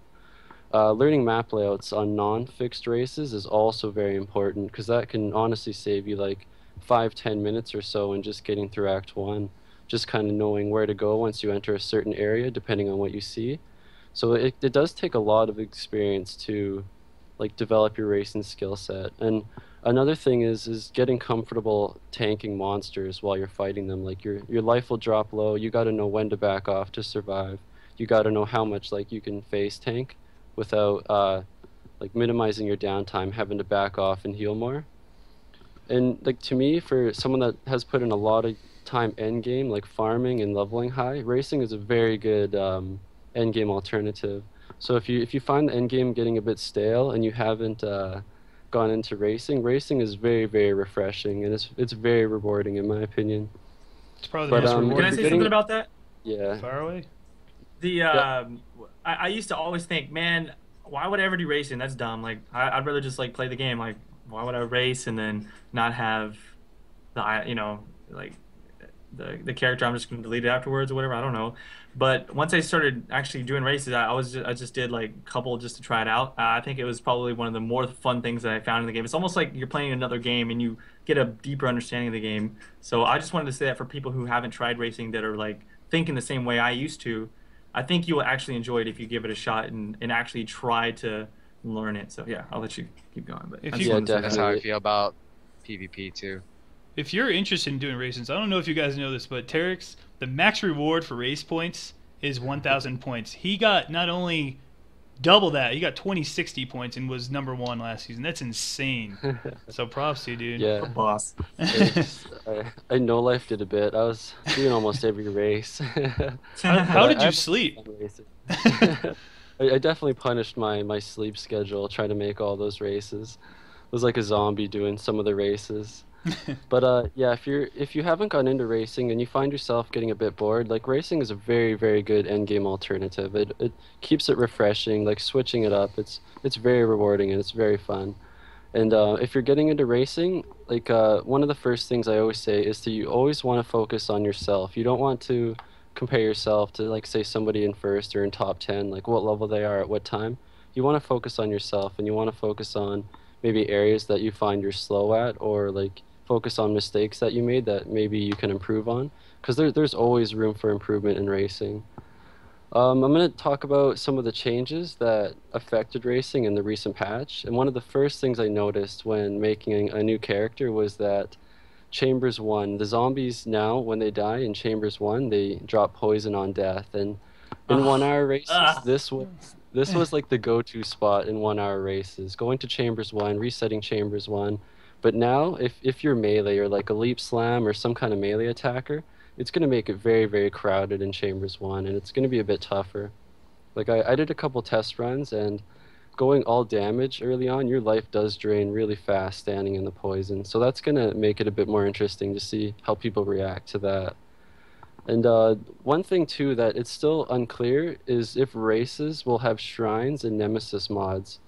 Learning map layouts on non-fixed races is also very important, because that can honestly save you like 5-10 minutes or so in just getting through Act 1. Just kind of knowing where to go once you enter a certain area, depending on what you see. So it does take a lot of experience to like develop your racing skill set. And another thing is getting comfortable tanking monsters while you're fighting them. Like your life will drop low. You got to know when to back off to survive. You got to know how much like you can face tank without like minimizing your downtime, having to back off and heal more. And like to me, for someone that has put in a lot of time end game, like farming and leveling high, racing is a very good end game alternative. So if you find the end game getting a bit stale and you haven't gone into racing, racing is very, very refreshing, and it's very rewarding in my opinion. It's probably the most rewarding. Can I say something about that? Yeah. Far away. I used to always think, man, why would I ever do racing? That's dumb. Like I'd rather just like play the game. Like why would I race and then not have the like the character I'm just going to delete it afterwards or whatever, I don't know. But once I started actually doing races, I just did like a couple just to try it out. I think it was probably one of the more fun things that I found in the game. It's almost like you're playing another game and you get a deeper understanding of the game. So I just wanted to say that for people who haven't tried racing, that are like thinking the same way I used to, I think you will actually enjoy it if you give it a shot and actually try to learn it. So yeah, I'll let you keep going. But that's how I feel about PvP too. If you're interested in doing races, I don't know if you guys know this, but Terrex, the max reward for race points is 1,000 points. He got not only double that, he got 2060 points and was #1 last season. That's insane. So props to you, dude. Yeah. Boss. I no-lifed it a bit. I was doing almost every race. How did you sleep? I definitely punished my sleep schedule trying to make all those races. I was like a zombie doing some of the races. But yeah, if you haven't gone into racing and you find yourself getting a bit bored, like racing is a very, very good end game alternative. It keeps it refreshing, like switching it up. It's very rewarding and it's very fun. And if you're getting into racing, like one of the first things I always say is to you always want to focus on yourself. You don't want to compare yourself to like say somebody in first or in top 10, like what level they are at what time. You want to focus on yourself and you want to focus on maybe areas that you find you're slow at or like focus on mistakes that you made that maybe you can improve on because there's always room for improvement in racing. I'm going to talk about some of the changes that affected racing in the recent patch. And one of the first things I noticed when making a new character was that Chambers 1, the zombies now, when they die in Chambers 1, they drop poison on death. And in Ugh. 1 hour races, Ugh. this was like the go-to spot in 1 hour races. Going to Chambers 1, resetting Chambers 1. But now, if you're melee or like a leap slam or some kind of melee attacker, it's going to make it very, very crowded in Chambers 1, and it's going to be a bit tougher. Like, I did a couple test runs, and going all damage early on, your life does drain really fast standing in the poison. So that's going to make it a bit more interesting to see how people react to that. And one thing, too, that it's still unclear is if races will have shrines and nemesis mods.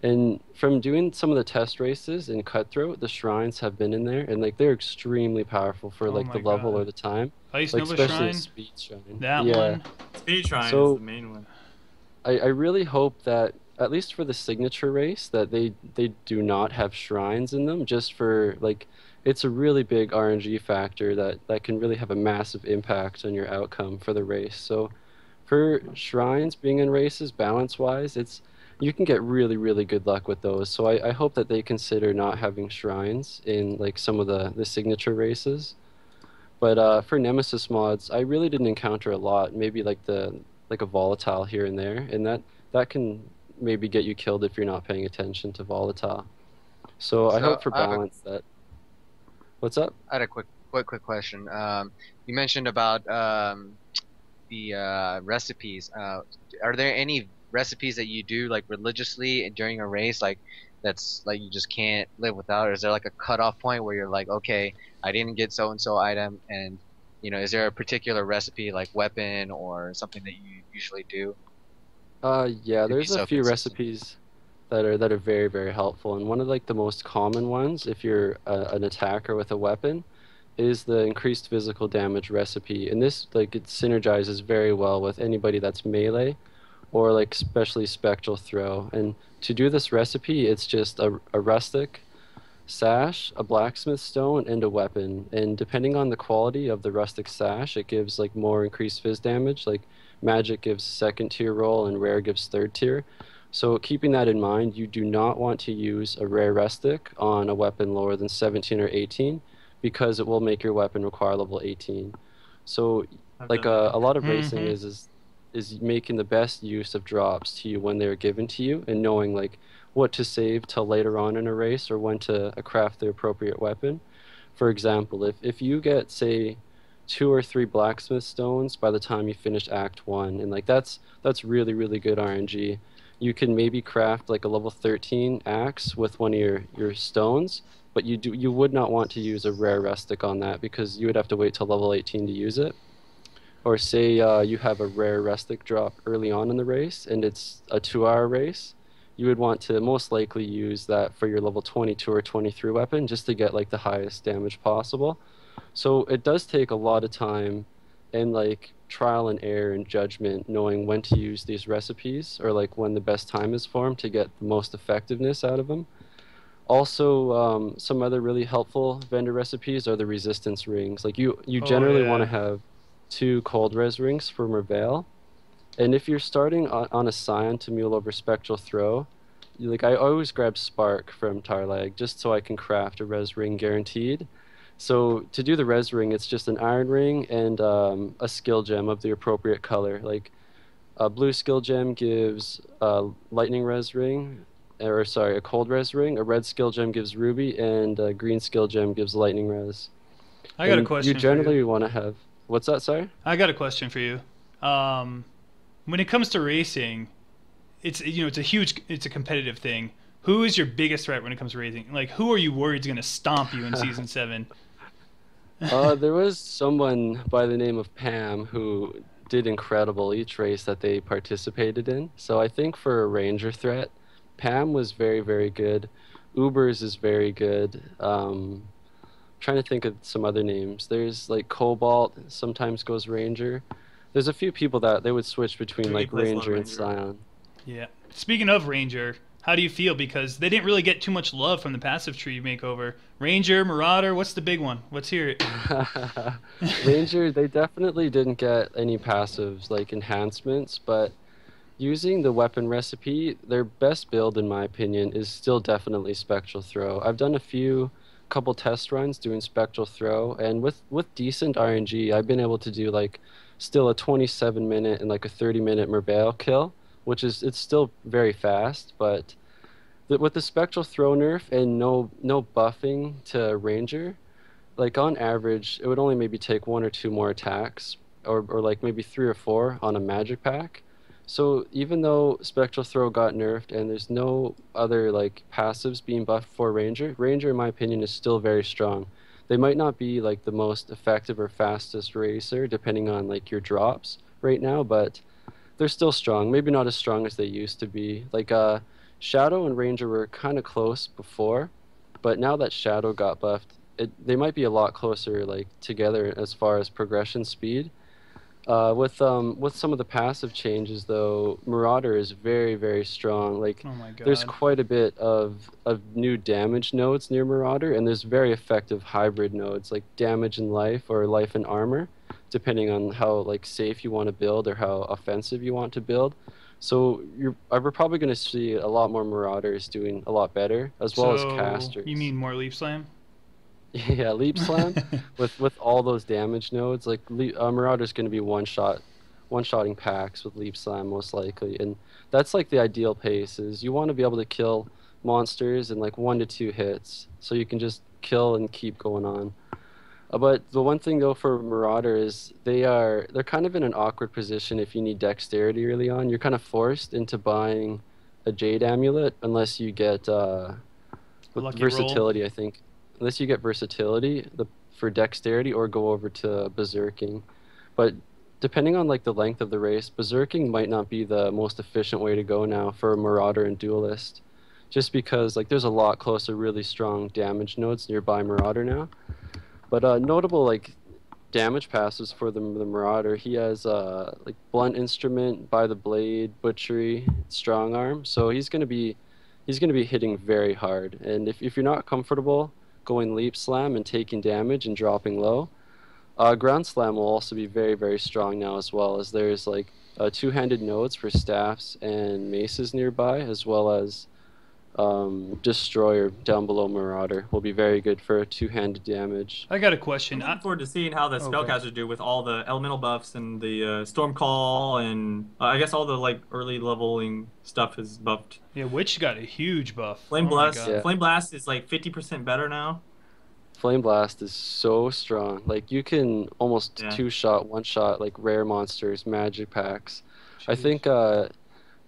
And from doing some of the test races in Cutthroat, the shrines have been in there, and like they're extremely powerful for Oh like the my level or god. the time. Ice Like Nova especially a Shrine? speed shrine. That Yeah. one? Speed Shrine is So the main one. I really hope that at least for the signature race that they do not have shrines in them just for like it's a really big RNG factor that can really have a massive impact on your outcome for the race. So for shrines being in races balance wise, it's you can get really, really good luck with those. So I hope that they consider not having shrines in like some of the signature races. But for Nemesis mods, I really didn't encounter a lot. Maybe like a volatile here and there, and that can maybe get you killed if you're not paying attention to volatile. So I So hope for balance that. What's up? I had a quick question. You mentioned about the recipes. Are there any recipes that you do like religiously during a race, like that's like you just can't live without? Or is there like a cutoff point where you're like, okay, I didn't get so and so item, and is there a particular recipe like weapon or something that you usually do Yeah, to be there's a so few consistent? recipes that are very, very helpful, and one of like the most common ones, if you're an attacker with a weapon, is the increased physical damage recipe. And this like it synergizes very well with anybody that's melee or like especially spectral throw. And to do this recipe, it's just a rustic sash, a blacksmith stone, and a weapon. And depending on the quality of the rustic sash, it gives like more increased fizz damage. Like magic gives second tier roll and rare gives third tier. So keeping that in mind, you do not want to use a rare rustic on a weapon lower than 17 or 18 because it will make your weapon require level 18. So I've like done that. a lot of racing Mm-hmm. is making the best use of drops to you when they're given to you and knowing like what to save till later on in a race or when to craft the appropriate weapon. For example, if you get say 2 or 3 blacksmith stones by the time you finish Act 1, and like that's really really good RNG. You can maybe craft like a level 13 axe with one of your stones, but you would not want to use a rare rustic on that because you would have to wait till level 18 to use it. Or say you have a rare rustic drop early on in the race and it's a 2 hour race, you would want to most likely use that for your level 22 or 23 weapon just to get like the highest damage possible. So it does take a lot of time and like trial and error and judgment knowing when to use these recipes or like when the best time is for them to get the most effectiveness out of them. Also, some other really helpful vendor recipes are the resistance rings. Like you Oh generally want to yeah. have 2 cold res rings for Merveil. And if you're starting on a Scion to mule over Spectral Throw, like I always grab Spark from Tarlag just so I can craft a res ring guaranteed. So to do the res ring, it's just an iron ring and a skill gem of the appropriate color. Like a blue skill gem gives a lightning res ring, or sorry, a cold res ring. A red skill gem gives ruby, and a green skill gem gives lightning res. I got a And you question for you. generally want to have what's that? Sorry. I got a question for you. Um, when it comes to racing, it's a competitive thing. Who is your biggest threat when it comes to racing? Like, who are you worried is going to stomp you in season 7? There was someone by the name of Pam who did incredible each race that they participated in. So I think for a ranger threat, Pam was very, very good. Ubers is very good. Trying to think of some other names. There's like Cobalt sometimes goes Ranger. There's a few people that they would switch between He like plays a lot of Ranger and Ranger. Scion. Yeah. Speaking of Ranger, how do you feel? Because they didn't really get too much love from the passive tree makeover. Ranger, Marauder, what's the big one? Let's hear it. Ranger, they definitely didn't get any passives like enhancements, but using the weapon recipe, their best build in my opinion is still definitely Spectral Throw. I've done a couple test runs doing Spectral Throw, and with decent RNG, I've been able to do like still a 27-minute and like a 30-minute Merveil kill, which is it's still very fast, but with the Spectral Throw nerf and no buffing to Ranger, like on average, it would only maybe take one or two more attacks, or like maybe three or four on a magic pack. So even though Spectral Throw got nerfed and there's no other like passives being buffed for Ranger, Ranger in my opinion is still very strong. They might not be like the most effective or fastest racer depending on like your drops right now, but they're still strong. Maybe not as strong as they used to be. Like Shadow and Ranger were kind of close before, but now that Shadow got buffed, they might be a lot closer like together as far as progression speed. With some of the passive changes though, Marauder is very very strong. Like Oh my there's god. quite a bit of new damage nodes near Marauder, and there's very effective hybrid nodes like damage and life or life and armor, depending on how like safe you want to build or how offensive you want to build. So we're probably going to see a lot more Marauders doing a lot better, as well as So you casters. mean more Leaf Slam? Yeah, Leap Slam with all those damage nodes, like Marauder's going to be one-shotting packs with Leap Slam most likely, and that's like the ideal pace. Is you want to be able to kill monsters in like 1 to 2 hits, so you can just kill and keep going on. But the one thing though for Marauder is they're kind of in an awkward position if you need dexterity early on. You're kind of forced into buying a Jade Amulet unless you get A with lucky roll. versatility, I think. Unless you get versatility for dexterity or go over to berserking. But depending on like the length of the race, berserking might not be the most efficient way to go now for a Marauder and Duelist. Just because like there's a lot closer, really strong damage nodes nearby Marauder now. But notable like damage passes for the Marauder. He has like blunt instrument, by the blade, butchery, strong arm. So he's gonna be hitting very hard. And if you're not comfortable going leap slam and taking damage and dropping low, ground slam will also be very very strong now as well, as there's like two-handed nodes for staffs and maces nearby, as well as destroyer down below Marauder will be very good for two-handed damage. I got a I'm question. looking forward to seeing how the Okay. spellcasters do with all the elemental buffs and the storm call and I guess all the like early leveling stuff is buffed. Yeah, Witch got a huge buff. Flame Oh my blast, god. Yeah. flame blast is like 50% better now. Flame Blast is so strong. Like you can almost Yeah. two-shot, one-shot like rare monsters, magic packs. I Jeez. think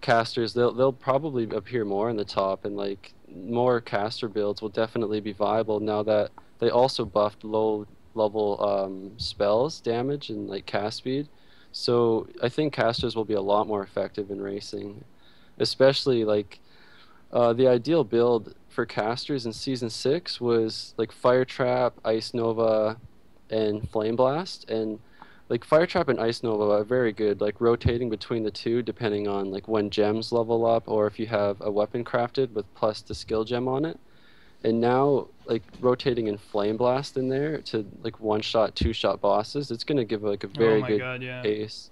casters they'll probably appear more in the top, and like more caster builds will definitely be viable now that they also buffed low level spells damage and like cast speed. So I think casters will be a lot more effective in racing, especially like the ideal build for casters in Season 6 was like Fire Trap, Ice Nova, and Flame Blast. And like Fire Trap and Ice Nova are very good, like rotating between the two depending on like when gems level up or if you have a weapon crafted with plus the skill gem on it. And now like rotating in Flame Blast in there to like one-shot, two-shot bosses, it's going to give like a Oh very my good god, yeah. pace.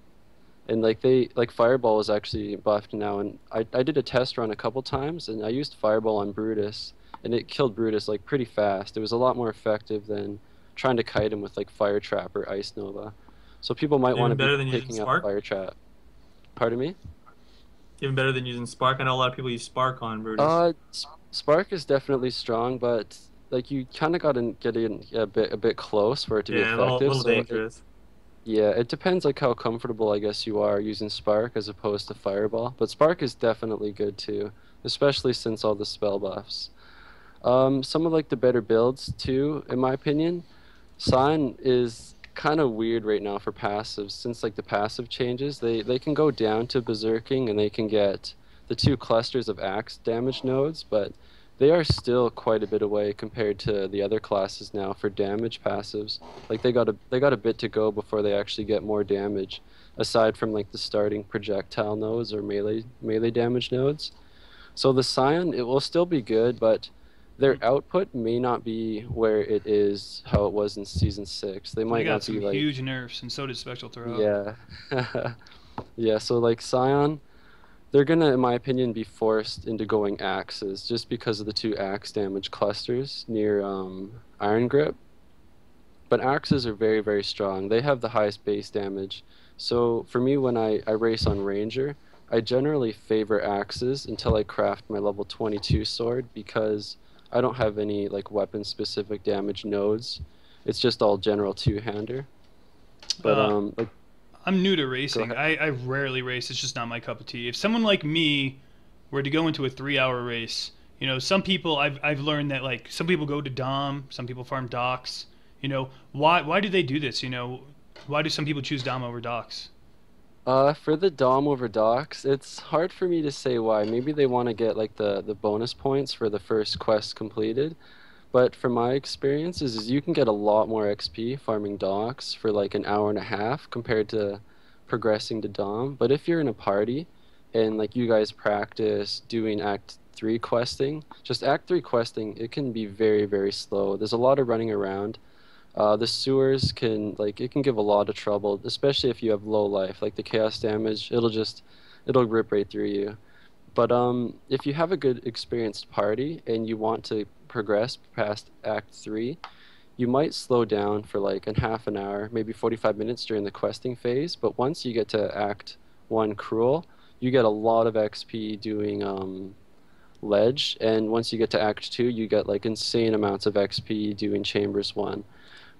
And like Fireball is actually buffed now, and I did a test run a couple times, and I used Fireball on Brutus, and it killed Brutus like pretty fast. It was a lot more effective than trying to kite him with like Fire Trap or Ice Nova. So people might want to Even be better than using picking up Spark. Fire Trap. Pardon me? Even better than using Spark. I know a lot of people use Spark on Brutus. Spark is definitely strong, but like you kind of got to get in a bit close for it to be Yeah, a little, effective. little dangerous. Yeah, it depends like how comfortable I guess you are using Spark as opposed to Fireball. But Spark is definitely good too, especially since all the spell buffs. Some of like the better builds too, in my opinion. Sign is kind of weird right now for passives since like the passive changes. They can go down to berserking and they can get the two clusters of axe damage nodes, but they are still quite a bit away compared to the other classes now for damage passives. Like they got a bit to go before they actually get more damage, aside from like the starting projectile nodes or melee damage nodes. So the Scion, it will still be good, but their output may not be where it is how it was in season 6. They They might got not some be like, huge nerfs, and so did Spectral Throw. yeah. Yeah, so like Scion, they're gonna, in my opinion, be forced into going axes just because of the 2 axe damage clusters near Iron Grip. But axes are very, very strong. They have the highest base damage. So for me, when I race on Ranger, I generally favor axes until I craft my level 22 sword because I don't have any like weapon-specific damage nodes. It's just all general two-hander. But Uh, like, I'm new to go racing. ahead. I rarely race. It's just not my cup of tea. If someone like me were to go into a 3 hour race, some people I've learned that like some people go to Dom, some people farm docks. Why do they do this? Why do some people choose Dom over docks? For the Dom over Docs, it's hard for me to say why. Maybe they want to get like the bonus points for the first quest completed. But from my experiences, is you can get a lot more XP farming Docs for like an hour and a half compared to progressing to Dom. But if you're in a party and like you guys practice doing Act 3 questing, just Act 3 questing, it can be very, very slow. There's a lot of running around. The sewers can like it can give a lot of trouble, especially if you have low life. Like the chaos damage, it'll rip right through you. But if you have a good experienced party and you want to progress past Act 3, you might slow down for like a half an hour, maybe 45 minutes during the questing phase. But once you get to Act 1 Cruel, you get a lot of XP doing Ledge, and once you get to Act 2, you get like insane amounts of XP doing Chambers 1.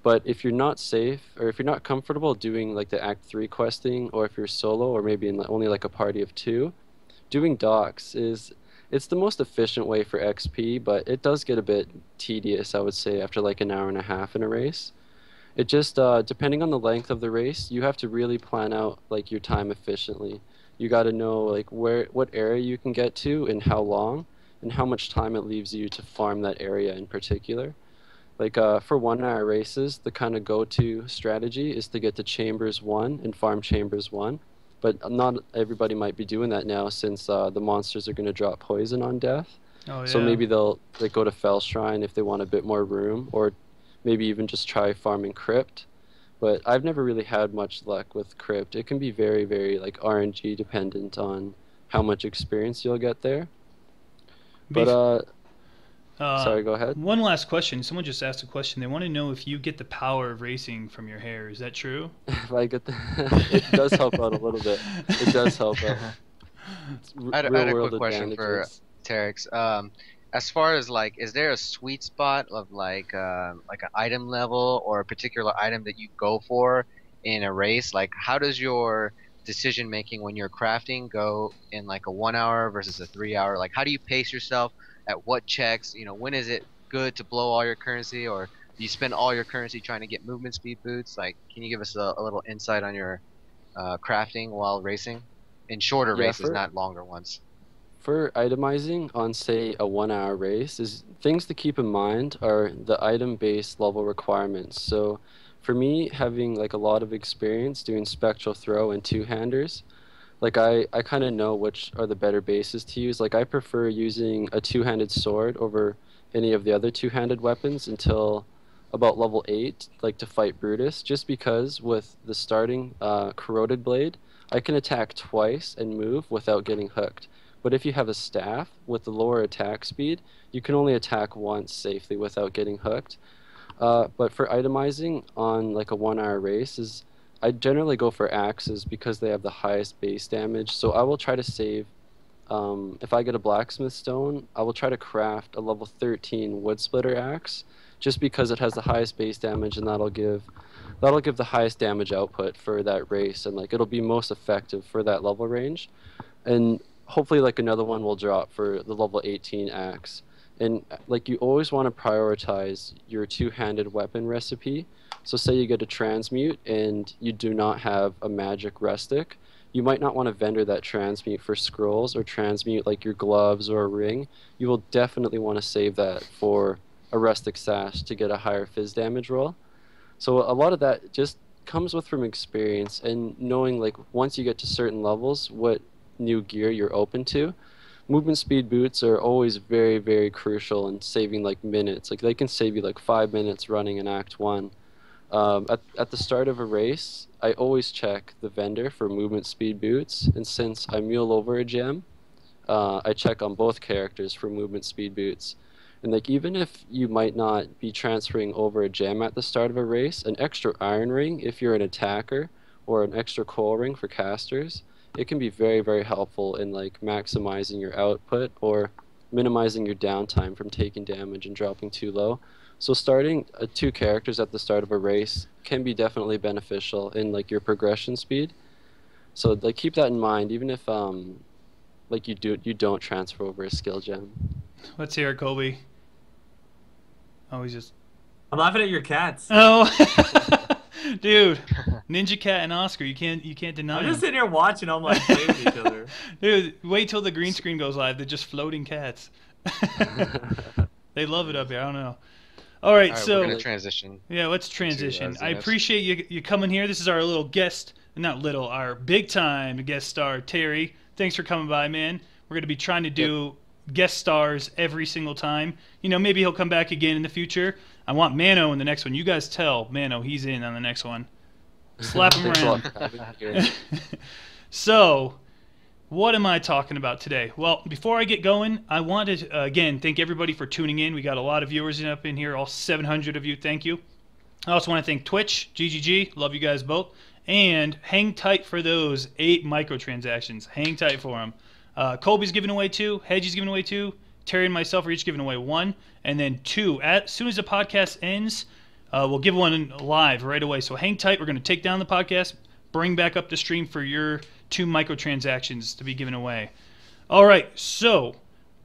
But if you're not safe, or if you're not comfortable doing like the Act 3 questing, or if you're solo, or maybe in only like a party of 2, doing docks it's the most efficient way for XP, but it does get a bit tedious, I would say, after like an hour and a half in a race. It just depending on the length of the race, you have to really plan out like your time efficiently. You got to know like what area you can get to and how long, and how much time it leaves you to farm that area in particular. Like for 1 hour races, the kind of go-to strategy is to get to Chambers 1 and farm Chambers 1. But not everybody might be doing that now since the monsters are going to drop poison on death. Oh So yeah. maybe they'll like go to Fell Shrine if they want a bit more room, or maybe even just try farming Crypt. But I've never really had much luck with Crypt. It can be very, very like RNG dependent on how much experience you'll get there. But Bef- uh, sorry, go ahead. One last question. Someone just asked a question. They want to know if you get the power of racing from your hair. Is that true? If I get the, it does help out a little bit. It does help out. It's I real had a world quick question for advantages. Terrex. As far as like, is there a sweet spot of like an item level or a particular item that you go for in a race? Like, how does your decision making when you're crafting go in like a 1 hour versus a 3 hour? Like, how do you pace yourself? At what checks? When is it good to blow all your currency, or do you spend all your currency trying to get movement speed boots? Like, can you give us a little insight on your crafting while racing in shorter Yeah, races, not longer ones? for itemizing on, say, a 1 hour race, is things to keep in mind are the item-based level requirements. So, for me, having like a lot of experience doing spectral throw and two-handers, like I kind of know which are the better bases to use. Like I prefer using a two-handed sword over any of the other two-handed weapons until about level 8, like to fight Brutus, just because with the starting corroded blade, I can attack twice and move without getting hooked. But if you have a staff with the lower attack speed, you can only attack once safely without getting hooked. But for itemizing on like a 1 hour race is I generally go for axes because they have the highest base damage. So I will try to save. If I get a blacksmith stone, I will try to craft a level 13 wood splitter axe, just because it has the highest base damage, and that'll give the highest damage output for that race, and like it'll be most effective for that level range. And hopefully like another one will drop for the level 18 axe. And like you always want to prioritize your two-handed weapon recipe. So say you get a transmute and you do not have a magic rustic, you might not want to vendor that transmute for scrolls or transmute like your gloves or a ring. You will definitely want to save that for a rustic sash to get a higher fizz damage roll. So a lot of that just comes with from experience and knowing like once you get to certain levels what new gear you're open to. Movement speed boots are always very, very crucial in saving like minutes. Like they can save you like 5 minutes running in Act 1. At the start of a race, I always check the vendor for movement speed boots, and since I mule over a gem, I check on both characters for movement speed boots. And like even if you might not be transferring over a gem at the start of a race, an extra iron ring if you're an attacker, or an extra coal ring for casters, it can be very, very helpful in like maximizing your output or minimizing your downtime from taking damage and dropping too low. So starting 2 characters at the start of a race can be definitely beneficial in like your progression speed. So like keep that in mind, even if like you don't transfer over a skill gem. Let's hear it, Colby. Oh, he's just. I'm laughing at your cats. Oh, dude, Ninja Cat and Oscar, you can't deny. I'm them. just sitting here watching them like play with each other. Dude, wait till the green screen goes live. They're just floating cats. They love it up here. I don't know. All right, so we're gonna transition. Yeah, let's transition. To, I appreciate you coming here. This is our little guest, not little, our big time guest star, Terry. Thanks for coming by, man. We're gonna be trying to do guest stars every single time. You know, maybe he'll come back again in the future. I want Mano in the next one. You guys tell Mano he's in on the next one. Slap him around. So, what am I talking about today? Well, before I get going, I want to, again, thank everybody for tuning in. We got a lot of viewers up in here, all 700 of you. Thank you. I also want to thank Twitch, GGG. Love you guys both. And hang tight for those 8 microtransactions. Hang tight for them. Colby's giving away 2. Hedgie's giving away 2. Terry and myself are each giving away 1. And then 2. As soon as the podcast ends, we'll give one live right away. So hang tight. We're going to take down the podcast, bring back up the stream for your 2 microtransactions to be given away. All right, so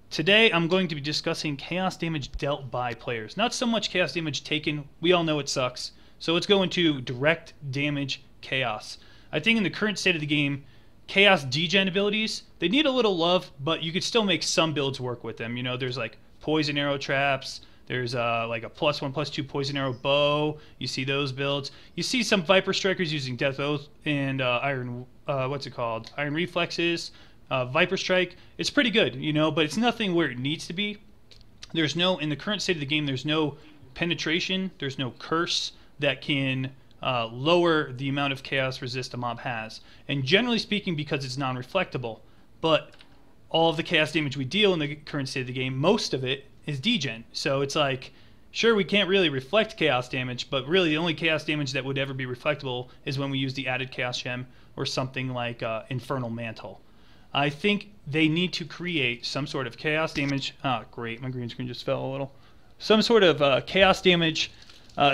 today I'm going to be discussing chaos damage dealt by players. Not so much chaos damage taken. We all know it sucks. So let's go into direct damage chaos. I think in the current state of the game, chaos degen abilities, they need a little love, but you could still make some builds work with them. You know, there's like poison arrow traps. There's like a +1/+2 poison arrow bow. You see those builds. You see some Viper Strikers using Death Oath and Iron, Iron Reflexes, Viper Strike. It's pretty good, you know, but it's nothing where it needs to be. There's no, in the current state of the game, there's no penetration. There's no curse that can lower the amount of chaos resist a mob has. And generally speaking, because it's non-reflectable, but all of the chaos damage we deal in the current state of the game, most of it is degen. So it's like, sure, we can't really reflect chaos damage, but really the only chaos damage that would ever be reflectable is when we use the added chaos gem or something like Infernal Mantle. I think they need to create some sort of chaos damage. Great, my green screen just fell a little. Some sort of chaos damage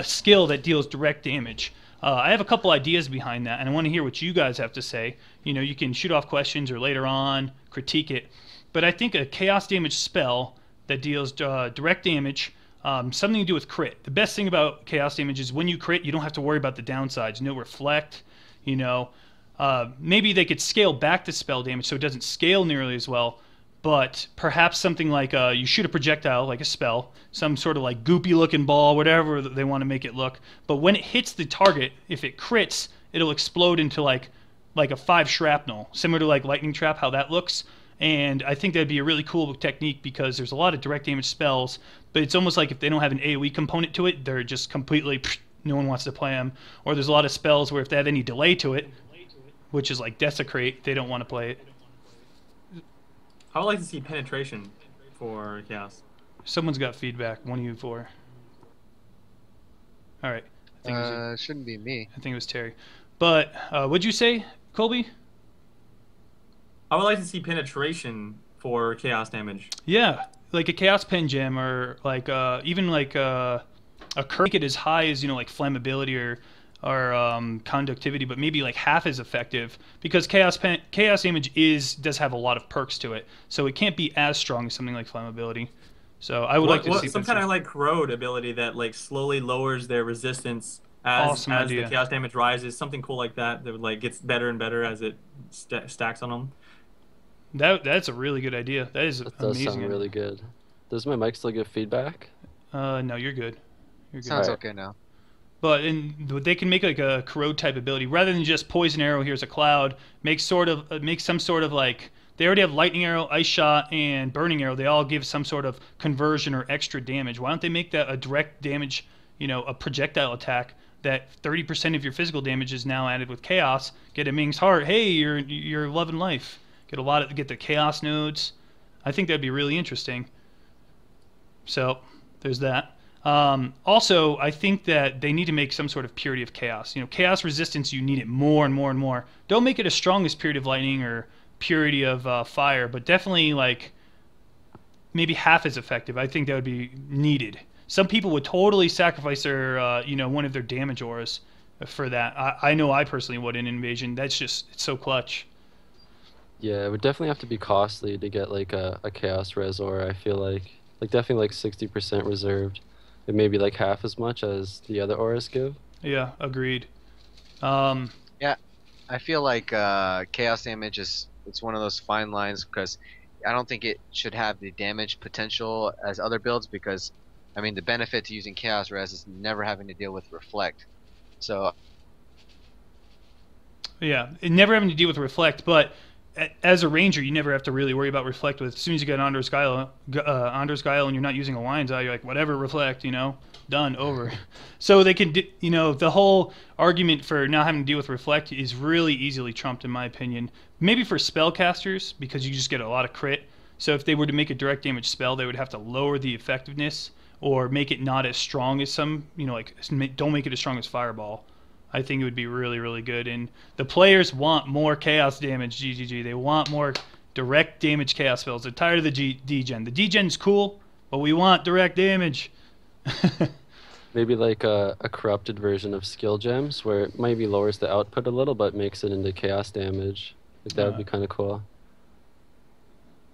skill that deals direct damage. I have a couple ideas behind that, and I want to hear what you guys have to say. You know, you can shoot off questions or later on critique it. But I think a chaos damage spell that deals direct damage, something to do with crit. The best thing about chaos damage is when you crit, you don't have to worry about the downsides. No reflect, you know. Maybe they could scale back the spell damage so it doesn't scale nearly as well, but perhaps something like you shoot a projectile, like a spell, some sort of like goopy looking ball, whatever they want to make it look. But when it hits the target, if it crits, it'll explode into like a 5 shrapnel, similar to like lightning trap, how that looks. And I think that'd be a really cool technique because there's a lot of direct damage spells, but it's almost like if they don't have an AoE component to it, they're just completely, no one wants to play them. Or there's a lot of spells where if they have any delay to it, which is like Desecrate, they don't want to play it. I would like to see penetration for chaos. Someone's got feedback. 1 of you 4. All right. I think it shouldn't be me. I think it was Terry. But what'd you say, Colby? I would like to see penetration for chaos damage. Yeah, like a chaos pen gem, or like even like a curse. Make it as high as, you know, like flammability or conductivity, but maybe like half as effective, because chaos damage does have a lot of perks to it, so it can't be as strong as something like flammability. So I would like to see some kind of like corrode ability that like slowly lowers their resistance Awesome as the idea. chaos damage rises, something cool like that that like gets better and better as it stacks on them. That's a really good idea. That is That does amazing. sound really good. Does my mic still give feedback? No, you're good. You're good. Sounds Alright. okay now. But they can make like a corrode type ability rather than just poison arrow. Here's a cloud. Make some sort of like they already have lightning arrow, ice shot, and burning arrow. They all give some sort of conversion or extra damage. Why don't they make that a direct damage? A projectile attack that 30% of your physical damage is now added with chaos. Get a Ming's heart. Hey, you're loving life. Get the chaos nodes. I think that'd be really interesting. So there's that. Also, I think that they need to make some sort of purity of chaos. Chaos resistance, you need it more and more and more. Don't make it as strong as purity of lightning or purity of fire, but definitely like maybe half as effective. I think that would be needed. Some people would totally sacrifice their, one of their damage auras for that. I know I personally would in Invasion. It's so clutch. Yeah, it would definitely have to be costly to get like a chaos res aura. I feel like definitely like 60% reserved. It may be like half as much as the other auras give. Yeah, agreed. Yeah, I feel like chaos damage it's one of those fine lines because I don't think it should have the damage potential as other builds because I mean the benefit to using chaos res is never having to deal with reflect. So Yeah, never having to deal with reflect, but as a ranger, you never have to really worry about reflect. With as soon as you get Anders Guile, and you're not using a lion's eye, you're like whatever reflect, done over. So they can, the whole argument for not having to deal with reflect is really easily trumped in my opinion. Maybe for spellcasters because you just get a lot of crit. So if they were to make a direct damage spell, they would have to lower the effectiveness or make it not as strong as some, don't make it as strong as Fireball. I think it would be really, really good. And the players want more chaos damage, GGG. They want more direct damage chaos spells. They're tired of the D-Gen. The D-Gen's cool, but we want direct damage. Maybe like a corrupted version of skill gems where it maybe lowers the output a little but makes it into chaos damage. Like that would be kind of cool.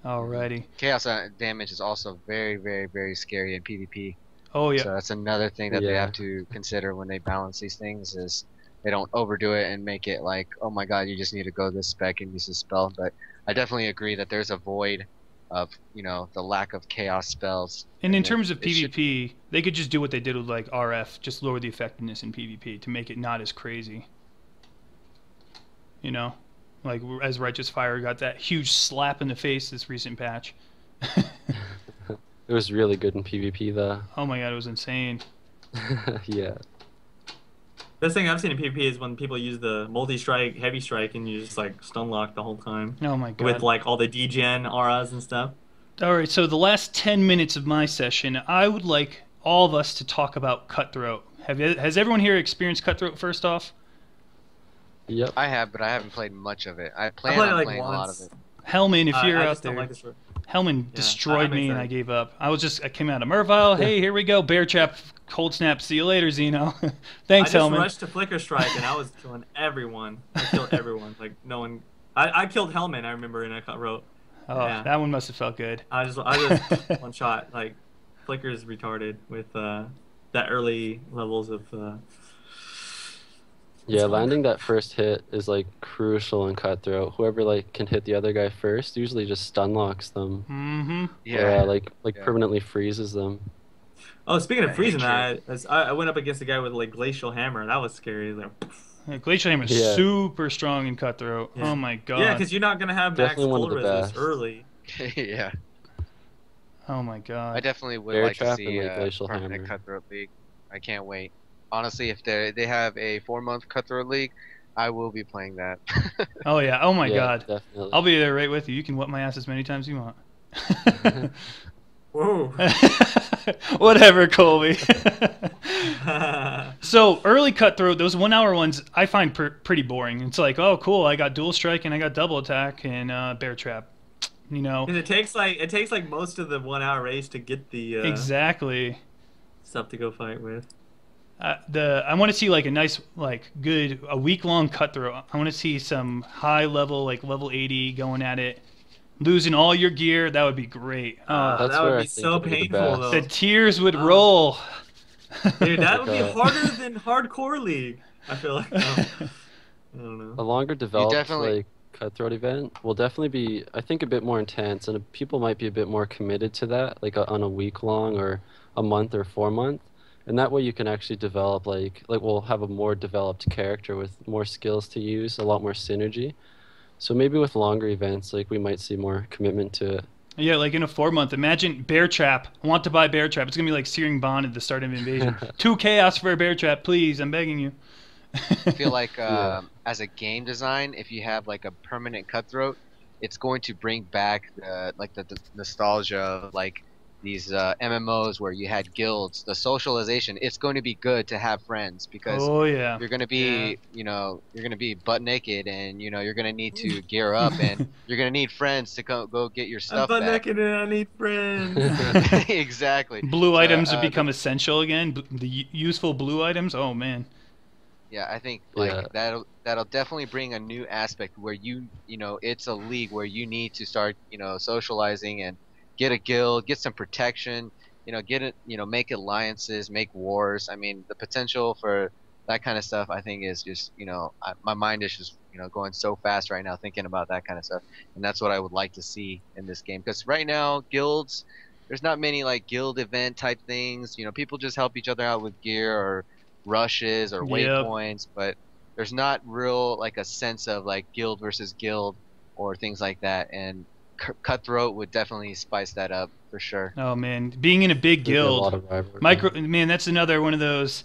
Alrighty. chaos damage is also very, very, very scary in PvP. Oh, yeah. So that's another thing that they have to consider when they balance these things is they don't overdo it and make it like, oh my god, you just need to go this spec and use this spell. But I definitely agree that there's a void of, the lack of chaos spells. And in terms of PvP, they could just do what they did with like RF, just lower the effectiveness in PvP to make it not as crazy. Like as Righteous Fire got that huge slap in the face this recent patch. It was really good in PvP though. Oh my god, it was insane. Yeah. Best thing I've seen in PvP is when people use the multi-strike, heavy strike, and you just like stun lock the whole time. Oh my god. With like all the D-Gen auras and stuff. Alright, so the last 10 minutes of my session, I would like all of us to talk about Cutthroat. Has everyone here experienced Cutthroat first off? Yep. I have, but I haven't played much of it. I plan played on like playing a lot of once. it. Hellman, if you're I out just don't there. like this story. Hellman destroyed I'm me and I excited. gave up. I came out of Mervile. Hey, here we go. Bear trap, cold snap. See you later, Zeno. Thanks, I just Hellman. rushed to Flicker Strike and I was killing everyone. I killed everyone. Like no one. I killed Hellman. I remember in a Cutthroat. Oh, Yeah. that one must have felt good. I just one shot. Like Flicker is retarded with that early levels of. Yeah, landing that first hit is like crucial in Cutthroat. Whoever like can hit the other guy first usually just stun locks them. Mm-hmm. Yeah. Or, like permanently freezes them. Oh, speaking of freezing, hatred. I went up against a guy with like glacial hammer. That was scary. Like, Glacial Hammer is Yeah. super strong in Cutthroat. Yeah. Oh my god. yeah, because you're not gonna have max Definitely one of cold the resist best. early. Yeah. Oh my god. I definitely would Bear like to trap see and, like, a Glacial permanent Hammer. Cutthroat League. I can't wait. Honestly, if they have a 4-month Cutthroat League, I will be playing that. Oh yeah. Oh my Yeah, god. definitely. I'll be there right with you. You can whip my ass as many times as you want. Whoa. Whatever, Colby. So early Cutthroat, those 1 hour ones, I find pretty boring. It's like, oh cool, I got dual strike and I got double attack and bear trap. And it takes like most of the 1 hour race to get the Exactly. stuff to go fight with. I want to see like a nice a week long Cutthroat. I want to see some high level like level 80 going at it, losing all your gear. That would be great. That's that where would I be think so it'd be the painful best. though. The tears would roll. Dude, that Like would be harder than hardcore League. I feel like. I don't a know. longer You developed definitely. like Cutthroat event will definitely be, I think, a bit more intense, and people might be a bit more committed to that, like on a week long or a month or 4 month. And that way you can actually develop like we'll have a more developed character with more skills to use, a lot more synergy. So maybe with longer events, like we might see more commitment to it. Yeah, like in a 4 month. Imagine Bear Trap. I want to buy Bear Trap. It's gonna be like Searing Bond at the start of Invasion. 2 chaos for a Bear Trap, please. I'm begging you. I feel like Yeah. as a game design, if you have like a permanent cutthroat, it's going to bring back the nostalgia of like these MMOs where you had guilds, the socialization. It's going to be good to have friends because Oh yeah. you're going to Yeah. be, you're going to be butt naked and you're going to need to gear up and you're going to need friends to go get your I'm stuff butt back. naked and I need friends. Exactly. Blue So items have become essential again. The useful blue items. Oh man. yeah, I think like Yeah. that'll definitely bring a new aspect where it's a league where you need to start, socializing and get a guild, get some protection, get it, make alliances, make wars. I mean, the potential for that kind of stuff, I think, is just, my mind is just, going so fast right now thinking about that kind of stuff, and that's what I would like to see in this game. Because right now, guilds, there's not many like guild event type things. People just help each other out with gear or rushes or Yep. waypoints, but there's not real like a sense of like guild versus guild or things like that. And Cutthroat would definitely spice that up for sure. Oh man, being in a big There'd be a guild, lot of rivalry. micro man, that's another one of those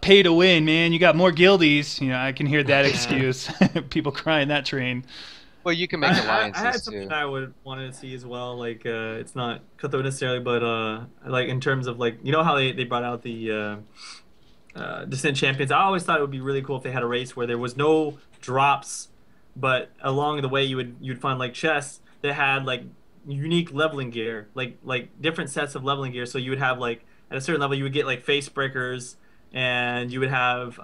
pay to win. Man, you got more guildies. I can hear that Yeah. excuse. People crying that train. Well, you can make I had alliances something too. I would wanted to see as well. Like, it's not Cutthroat necessarily, but like in terms of like, you know how they brought out the Descent Champions. I always thought it would be really cool if they had a race where there was no drops, but along the way you'd find like chests that had like unique leveling gear, like different sets of leveling gear. So you would have like at a certain level you would get like face breakers, and you would have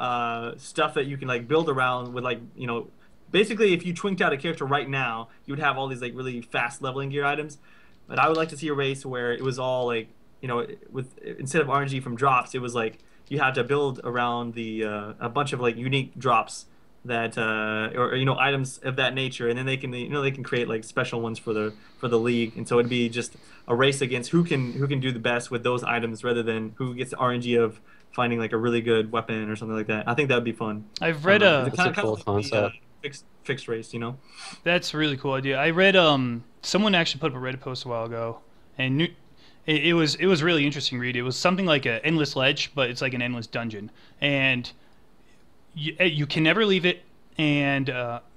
stuff that you can like build around with like basically if you twinked out a character right now you would have all these like really fast leveling gear items. But I would like to see a race where it was all like with instead of RNG from drops, it was like you had to build around the a bunch of like unique drops that or items of that nature, and then they can create like special ones for the league, and so it'd be just a race against who can do the best with those items rather than who gets the RNG of finding like a really good weapon or something like that. I think that would be fun. I've I don't read know. It's a. That's a kind of cool like the concept. fixed race, you know? That's a really cool idea. I read someone actually put up a Reddit post a while ago, and it was really interesting read. It was something like an endless ledge, but it's like an endless dungeon, and you can never leave it. And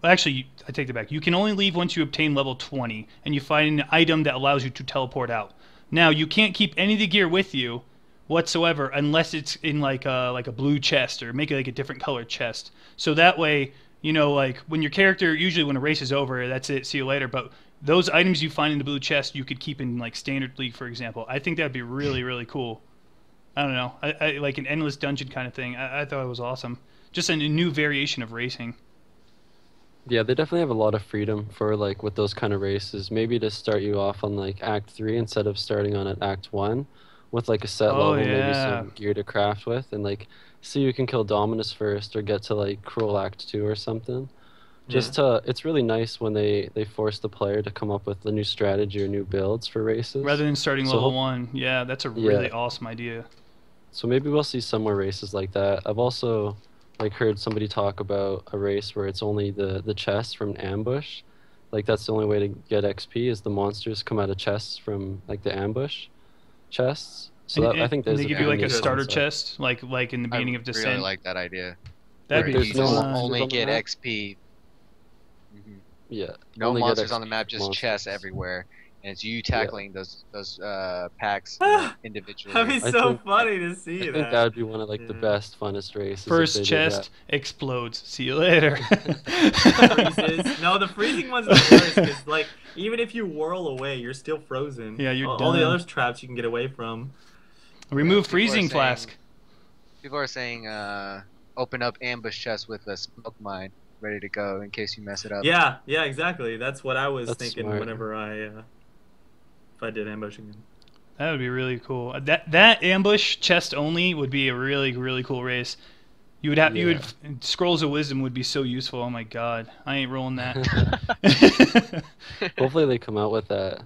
actually, I take that back. You can only leave once you obtain level 20, and you find an item that allows you to teleport out. Now, you can't keep any of the gear with you whatsoever unless it's in like a blue chest or make it like a different colored chest. So that way, like when your character usually when a race is over, that's it. See you later. But those items you find in the blue chest, you could keep in like standard league, for example. I think that'd be really really cool. I don't know. I like an endless dungeon kind of thing. I thought it was awesome. Just a new variation of racing. Yeah, they definitely have a lot of freedom for like with those kind of races. Maybe to start you off on like Act 3 instead of starting on at Act 1 with like a set Oh level, maybe yeah. some gear to craft with, and like see you can kill Dominus first or get to like Cruel Act 2 or something. Yeah. It's really nice when they force the player to come up with a new strategy or new builds for races. Rather than starting So level hope, one. Yeah, that's a yeah, really awesome idea. so maybe we'll see some more races like that. I've also like heard somebody talk about a race where it's only the chests from an ambush. Like that's the only way to get XP is the monsters come out of chests from like the ambush chests. So And, that I and, think and there's they a give you pretty like a neat starter Interesting. concept. chest, like in the I beginning of really Descent. like that idea, That'd where be There's you no just fun. monsters only on the get map. XP. hmm Yeah, No only get monsters on the XP map, from just chests monsters. everywhere, and it's you Yeah, tackling those packs, That'd individually. be I so think And funny to I see think that that. would be one of like the Yeah. best, funnest races if First they did that. chest explodes. See you later. Freezes. No, the freezing one's the worst because like even if you whirl away, you're still frozen. Yeah, you're All the done. other traps you can get away from. Remove People are freezing saying flask. people are saying open up ambush chest with a smoke mine ready to go in case you mess it up. Yeah, yeah, exactly. That's what I was That's thinking smart. whenever if I did ambushing. That would be really cool. That ambush chest only would be a really cool race. You would Scrolls of Wisdom would be so useful. Oh my god, I ain't rolling that. Hopefully they come out with that.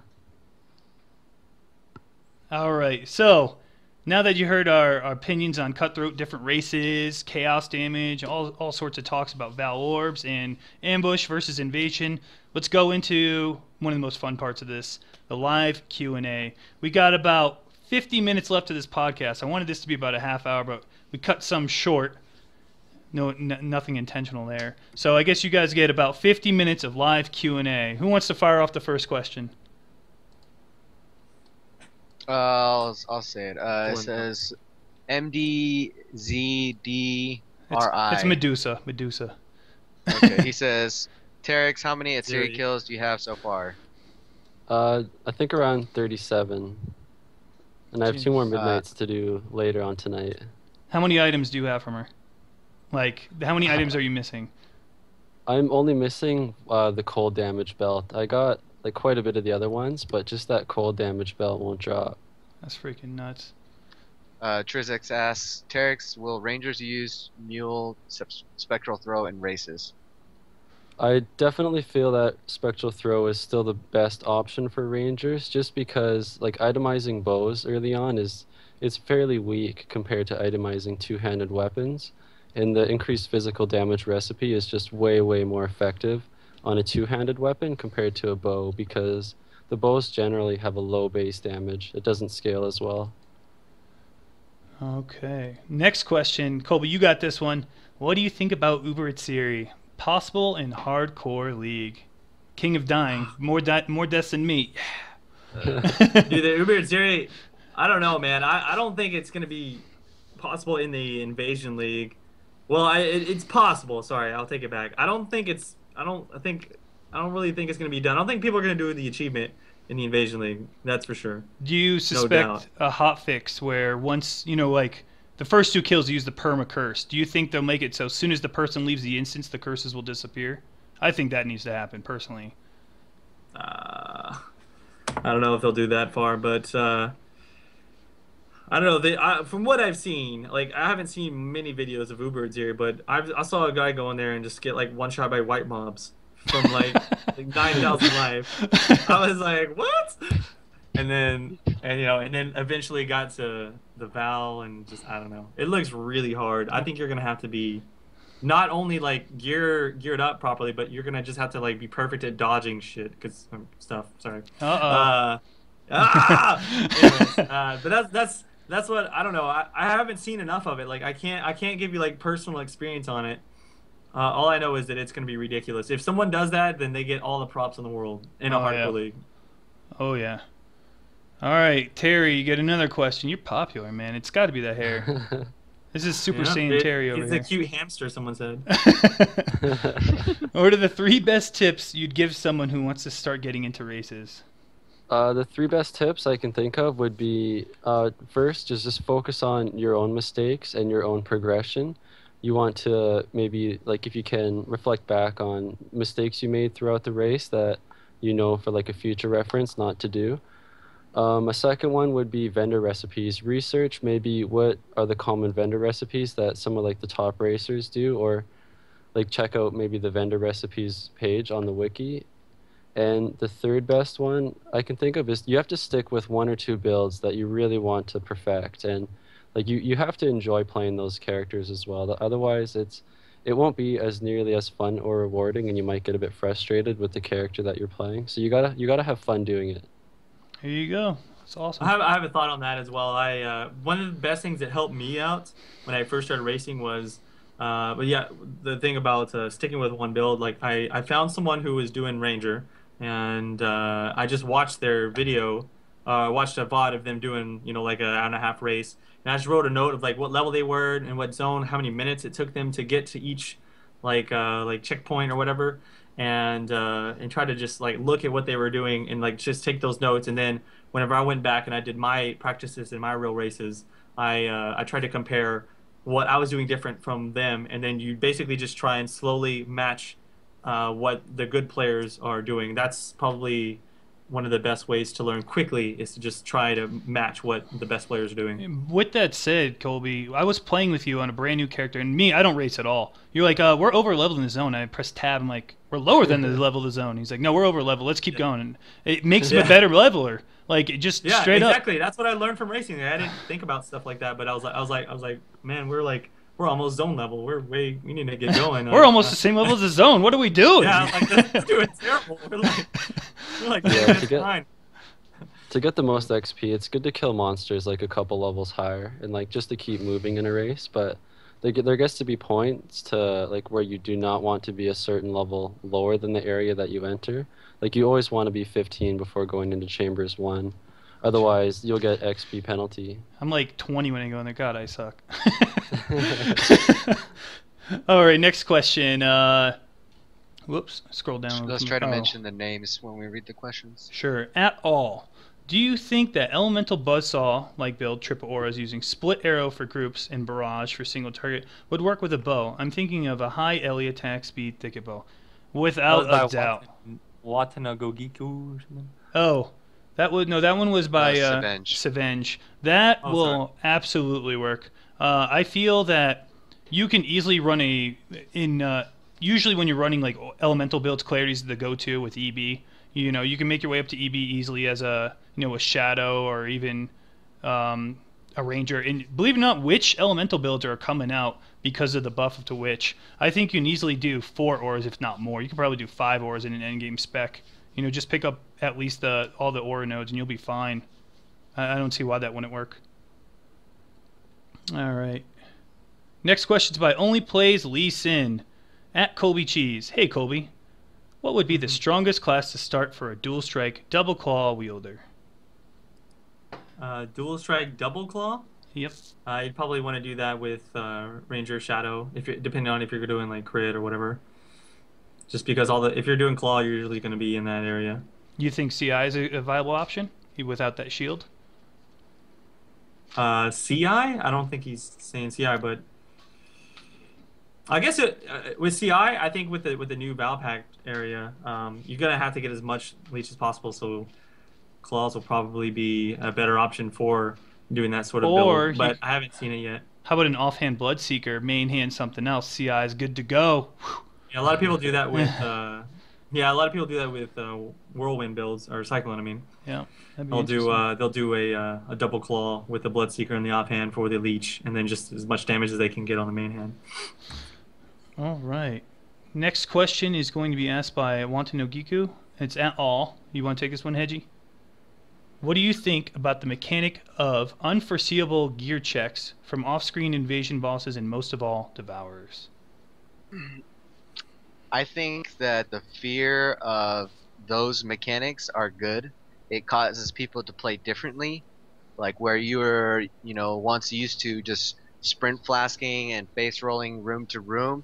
All right, so now that you heard our opinions on Cutthroat, different races, chaos damage, all sorts of talks about Vaal Orbs and ambush versus invasion, let's go into one of the most fun parts of this, the live Q&A. We got about 50 minutes left of this podcast. I wanted this to be about a half hour, but we cut some short. Nothing intentional there. So I guess you guys get about 50 minutes of live Q&A. Who wants to fire off the first question? I'll say it. It says MDZDRI. It's Medusa. Medusa. Okay, he says, Terrex, how many Atziri kills do you have so far? I think around 37. And I have 2 more midnights to do later on tonight. How many items do you have from her? Like, how many items are you missing? I'm only missing the cold damage belt. I got like quite a bit of the other ones, but just that cold damage belt won't drop. That's freaking nuts. Trizex asks, Terrex, will Rangers use Mule, Spectral Throw, and races? I definitely feel that Spectral Throw is still the best option for Rangers, just because like itemizing bows early on is fairly weak compared to itemizing two-handed weapons, and the increased physical damage recipe is just way more effective on a two-handed weapon compared to a bow, because the bows generally have a low base damage. It doesn't scale as well. Okay. Next question. Colby, you got this one. What do you think about Uber Atziri? Possible in hardcore league. King of Dying. More deaths than me. Dude, the Uber Atziri, I don't know, man. I don't think it's going to be possible in the Invasion League. Well, it's possible. Sorry, I'll take it back. I don't really think it's going to be done. I don't think people are going to do the achievement in the Invasion League. That's for sure. Do you suspect a hot fix where once, like the first 2 kills use the perma curse? Do you think they'll make it so as soon as the person leaves the instance, the curses will disappear? I think that needs to happen, personally. I don't know if they'll do that far, but I don't know. From what I've seen, like I haven't seen many videos of Uber Atziri, but I saw a guy go in there and just get like one shot by white mobs from like 9,000 life. I was like, what? And then eventually got to the Vaal, and just I don't know. It looks really hard. I think you're gonna have to be not only like geared up properly, but you're gonna just have to like be perfect at dodging shit stuff. Sorry. Anyways, but that's what I don't know. I haven't seen enough of it. Like I can't give you like personal experience on it. All I know is that it's gonna be ridiculous. If someone does that, then they get all the props in the world in a hardcore league. Oh yeah. All right, Terry, you get another question. You're popular, man. It's got to be that hair. This is Super Saiyan Terry over here. He's a cute hamster, someone said. What are the 3 best tips you'd give someone who wants to start getting into races? The 3 best tips I can think of would be, first, just focus on your own mistakes and your own progression. You want to maybe, like if you can, reflect back on mistakes you made throughout the race that you know for like a future reference not to do. A second one would be vendor recipes. Research maybe what are the common vendor recipes that some of like the top racers do, or like check out maybe the vendor recipes page on the wiki. And the third best one I can think of is you have to stick with 1 or 2 builds that you really want to perfect, and like you have to enjoy playing those characters as well. Otherwise it won't be as nearly as fun or rewarding, and you might get a bit frustrated with the character that you're playing. So you gotta have fun doing it. Here you go. That's awesome. I have a thought on that as well. One of the best things that helped me out when I first started racing was, the thing about sticking with 1 build. Like I found someone who was doing Ranger, and I just watched their video, watched a VOD of them doing like an hour and a half race, and I just wrote a note of like what level they were and what zone, how many minutes it took them to get to each like checkpoint or whatever. And try to just like look at what they were doing and like just take those notes, and then whenever I went back and I did my practices in my real races, I tried to compare what I was doing different from them, and then you basically just try and slowly match what the good players are doing. That's probably one of the best ways to learn quickly is to just try to match what the best players are doing. With that said, Colby, I was playing with you on a brand new character, and me, I don't race at all. You're like, we're over leveled in the zone. I press tab. I'm like, we're lower than the level of the zone. He's like, no, we're over level. Let's keep going. And it makes him a better leveler. Like it just straight up. Exactly. That's what I learned from racing. I didn't think about stuff like that, but I was like, man, we're almost zone level. We need to get going. We're almost the same level as the zone. What are we doing? Yeah, I was like, this dude is terrible. We're like to get the most XP, it's good to kill monsters like a couple levels higher and like just to keep moving in a race. But there gets to be points to like where you do not want to be a certain level lower than the area that you enter. Like you always want to be 15 before going into Chambers 1. Otherwise, you'll get XP penalty. I'm like 20 when I go in there. God, I suck. All right, next question. Whoops, scroll down. Let's try to mention the names when we read the questions. Sure. At all. Do you think that elemental buzzsaw-like build, triple auras using split arrow for groups and barrage for single target would work with a bow? I'm thinking of a high LE attack speed thicket bow. Without a doubt. Watanagogiku or something? Oh, that one was by Savenge. That will absolutely work. I feel that you can easily run usually when you're running like elemental builds, Clarity is the go-to with EB. You know, you can make your way up to EB easily as a Shadow or even a Ranger. And believe it or not, Witch elemental builds are coming out because of the buff to Witch. I think you can easily do 4 auras, if not more. You can probably do 5 auras in an endgame spec. Just pick up at least all the aura nodes and you'll be fine. I don't see why that wouldn't work. All right. Next question's by Only Plays Lee Sin at ColbyCheeze. Hey, Colby. What would be the strongest class to start for a dual strike double claw wielder? Dual strike double claw? Yep. You'd probably want to do that with Ranger Shadow, depending on if you're doing like crit or whatever. Just because if you're doing claw, you're usually going to be in that area. You think CI is a viable option without that shield? CI? I don't think he's saying CI, but I guess with CI, I think with the new Vaal Pact area, you're gonna have to get as much leech as possible. So claws will probably be a better option for doing that sort of build. But I haven't seen it yet. How about an offhand Bloodseeker, main hand something else? CI is good to go. Yeah, a lot of people do that with. Yeah, a lot of people do that with whirlwind builds or cyclone. I mean. Yeah. They'll do a double claw with the Bloodseeker in the offhand for the leech, and then just as much damage as they can get on the main hand. All right. Next question is going to be asked by Watanagiku. It's at all. You want to take this one, Hedgie? What do you think about the mechanic of unforeseeable gear checks from off-screen invasion bosses and most of all, Devourers? I think that the fear of those mechanics are good. It causes people to play differently, like where you were, once used to just sprint flasking and face rolling room to room.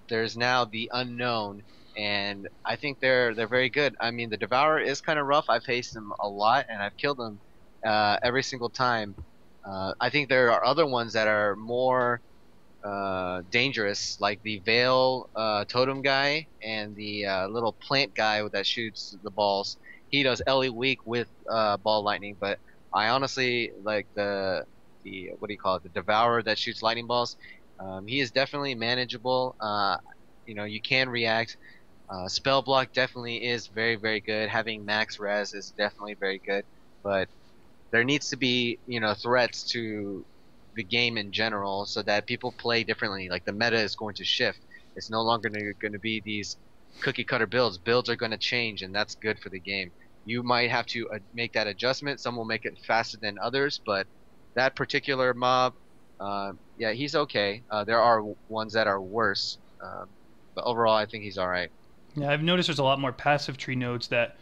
There's now the unknown, and I think they're very good. I mean, the Devourer is kind of rough. I've faced him a lot, and I've killed him every single time. I think there are other ones that are more dangerous, like the Vaal totem guy and the little plant guy that shoots the balls. He does LE weak with ball lightning, but I honestly like the what do you call it? The Devourer that shoots lightning balls. He is definitely manageable. You can react. Spell block definitely is very, very good. Having max res is definitely very good, but there needs to be threats to the game in general so that people play differently. Like the meta is going to shift. It's no longer going to be these cookie cutter builds. Builds are going to change, and that's good for the game. You might have to make that adjustment. Some will make it faster than others, but that particular mob, yeah, he's okay. There are ones that are worse, but overall, I think he's all right. Yeah, I've noticed there's a lot more passive tree nodes that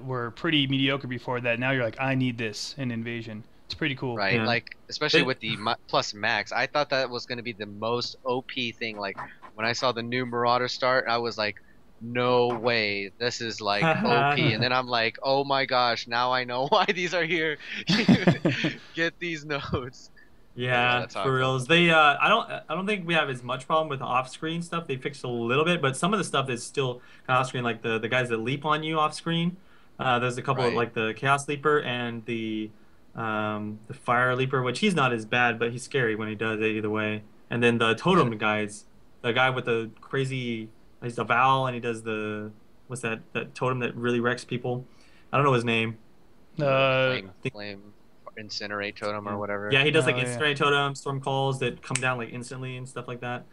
were pretty mediocre before that. Now you're like, I need this in Invasion. It's pretty cool. Right, like especially with the plus max. I thought that was going to be the most OP thing. Like when I saw the new Marauder start, I was like, no way, this is like OP. And then I'm like, oh my gosh, now I know why these are here. Get these nodes. Yeah, for reals. They I don't think we have as much problem with off-screen stuff. They fixed a little bit, but some of the stuff is still kind of off-screen, like the guys that leap on you off-screen. There's a couple of, Right. like the Chaos Leaper and the Fire Leaper, which he's not as bad, but he's scary when he does it either way. And then the Yeah. Totem guys, the guy with the crazy, he's a Vaal and he does the what's that totem that really wrecks people? I don't know his name. Uh, Flame incinerate totem or whatever. Yeah, he does like Oh, yeah. Incinerate Totem, Storm Calls that come down like instantly and stuff like that.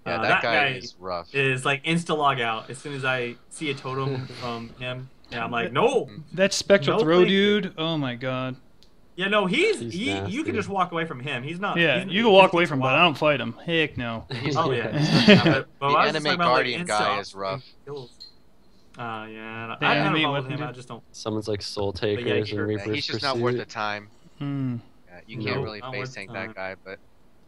Yeah, That guy is rough. is like insta log out as soon as I see a totem from him. Yeah, I'm like, no. that Spectral No, Throw thank you. dude. Oh my god. Yeah, no, He's you nasty. can just walk away from him. He's not. Yeah, he's, you can walk away from him, but I don't fight him. Heck no. Oh yeah. The But I was just anime talking about, guardian insta guy ops is rough. and kills. Yeah, The I don't anime know weapon with him. dude? I just don't. Someone's like Soul Takers yeah, and he- Reaper's He's just Pursuit. not worth the time. Hmm. Yeah, you can't Nope, really not face worth tank the that time. guy, but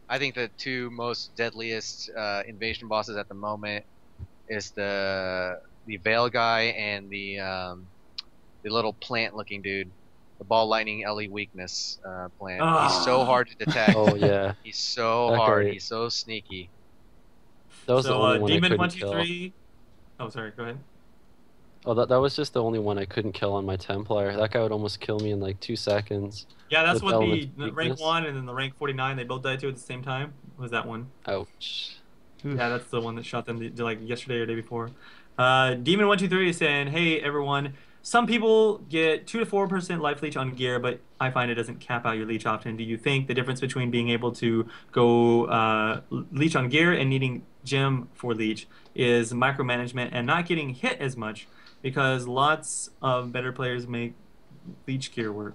I think the two most deadliest invasion bosses at the moment is the Veil guy and the little plant-looking dude, the ball lightning LE weakness plant. He's so hard to detect. Oh yeah, He's so That hard. guy- He's so sneaky. that was the So only one I Demon couldn't 123. kill. Oh, sorry. Go ahead. Oh, that was just the only one I couldn't kill on my Templar. That guy would almost kill me in like 2 seconds. Yeah, that's With what the element rank weakness. 1 and then the rank 49 they both died to at the same time. Was that one? Ouch. Yeah, that's the one that shot them like yesterday or day before. Demon 123 is saying, "Hey everyone, some people get 2 to 4% life leech on gear, but I find it doesn't cap out your leech often. Do you think the difference between being able to go leech on gear and needing gem for leech is micromanagement and not getting hit as much because lots of better players make leech gear work?"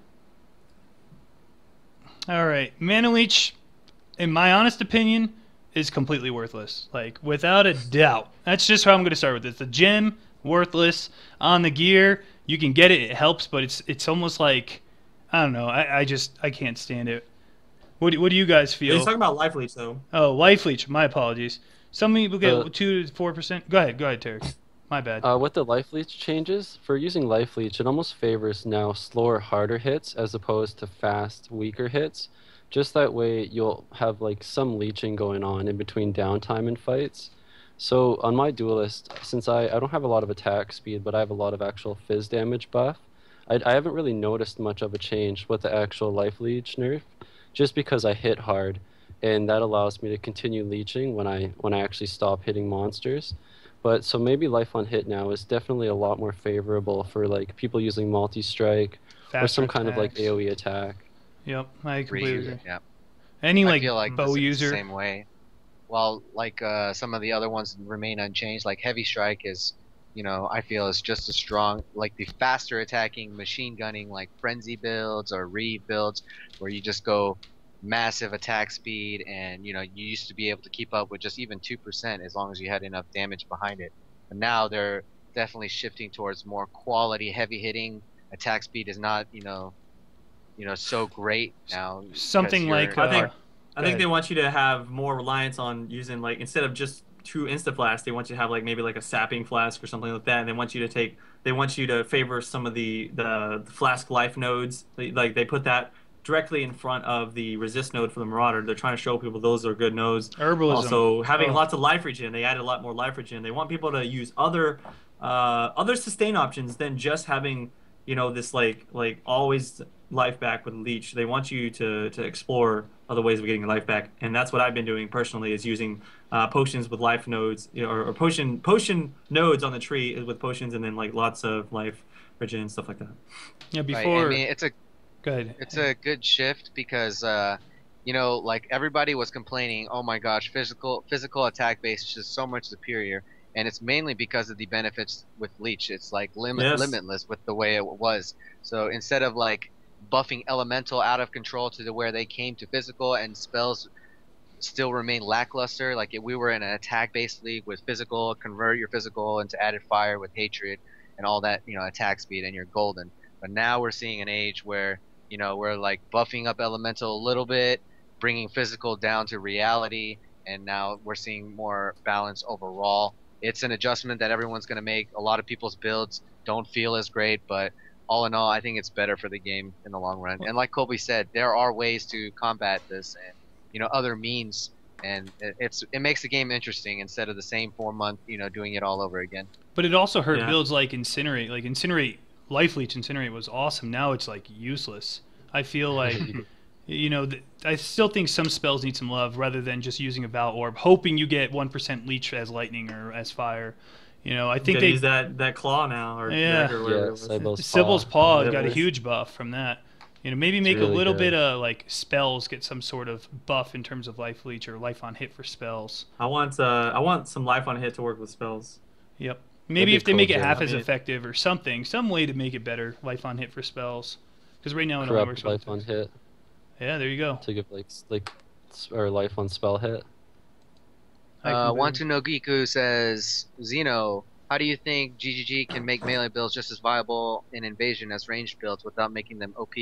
All right, Mana Leech, in my honest opinion, is completely worthless. Like without a doubt. That's just how I'm going to start with this. The gem worthless. On the gear, you can get it. It helps, but it's almost like I don't know. I can't stand it. What do you guys feel? He's talking about life leech though. Oh, life leech. My apologies. Some people get Uh, 2 to 4%. Go ahead, Terrex. My bad. With the Life Leech changes, for using Life Leech, it almost favors now slower, harder hits as opposed to fast, weaker hits. Just that way, you'll have like some leeching going on in between downtime and fights. So on my Duelist, since I don't have a lot of attack speed, but I have a lot of actual fizz damage buff, I haven't really noticed much of a change with the actual Life Leech nerf, just because I hit hard, and that allows me to continue leeching when I actually stop hitting monsters. But so maybe Life on Hit now is definitely a lot more favorable for like people using multi-strike or Faster some kind of like attacks. AoE attack. Yep, I completely agree. Yeah. Any I like feel like bow the user. same way. While like some of the other ones remain unchanged, like Heavy Strike is, I feel is just as strong. Like the faster attacking machine gunning, like Frenzy builds or Reeve builds, where you just go massive attack speed, and you used to be able to keep up with just even 2% as long as you had enough damage behind it. But now they're definitely shifting towards more quality, heavy hitting. Attack speed is not, so great now. Something because like you're- I think they want you to have more reliance on using like instead of just 2 insta flasks, they want you to have like maybe like a sapping flask or something like that. And they want you to favor some of the flask life nodes. Like they put that directly in front of the resist node for the Marauder. They're trying to show people those are good nodes. Herbalism. Also having Oh. lots of life regen. They added a lot more life regen. They want people to use other sustain options than just having this like always life back with Leech. They want you to explore other ways of getting your life back, and that's what I've been doing personally is using potions with life nodes, or potion nodes on the tree with potions, and then like lots of life regen and stuff like that. Yeah, Right, before. I mean, it's a good shift because like everybody was complaining, oh my gosh, physical attack base is just so much superior, and it's mainly because of the benefits with Leech. It's like Yes. limitless with the way it was. So instead of like buffing elemental out of control to where they came to physical, and spells still remain lackluster, like if we were in an attack based league with physical, convert your physical into added fire with hatred and all that, attack speed, and you're golden. But now we're seeing an age where we're like buffing up elemental a little bit, bringing physical down to reality, and now we're seeing more balance overall. It's an adjustment that everyone's going to make. A lot of people's builds don't feel as great, but all in all, I think it's better for the game in the long run. And like Colby said, there are ways to combat this, and other means, and it makes the game interesting instead of the same 4 month, doing it all over again. But it also hurt Yeah. builds like Incinerate. Like Incinerate Life Leech Incinerate was awesome. Now it's like useless. I feel like, you know, I still think some spells need some love rather than just using a Vaal Orb, hoping you get 1% Leech as lightning or as fire. You know, I think they they use that claw now or yeah, dagger or whatever Yeah, it was. Sybil's Paw Yeah, got a it is. huge buff from that. You know, maybe It's make a really little good. bit of like spells get some sort of buff in terms of life leech or life on hit for spells. I want some life on hit to work with spells. Yep. That'd Maybe be if they cool, make it Jay. half I as mean, effective or something, some way to make it better, life on hit for spells. Because right now it only works Corrupt with life on attacks. hit Yeah, there you go. to give or life on spell hit. I completely- Wantu no Giku says, Zeno, how do you think GGG can make melee builds just as viable in Invasion as ranged builds without making them OP?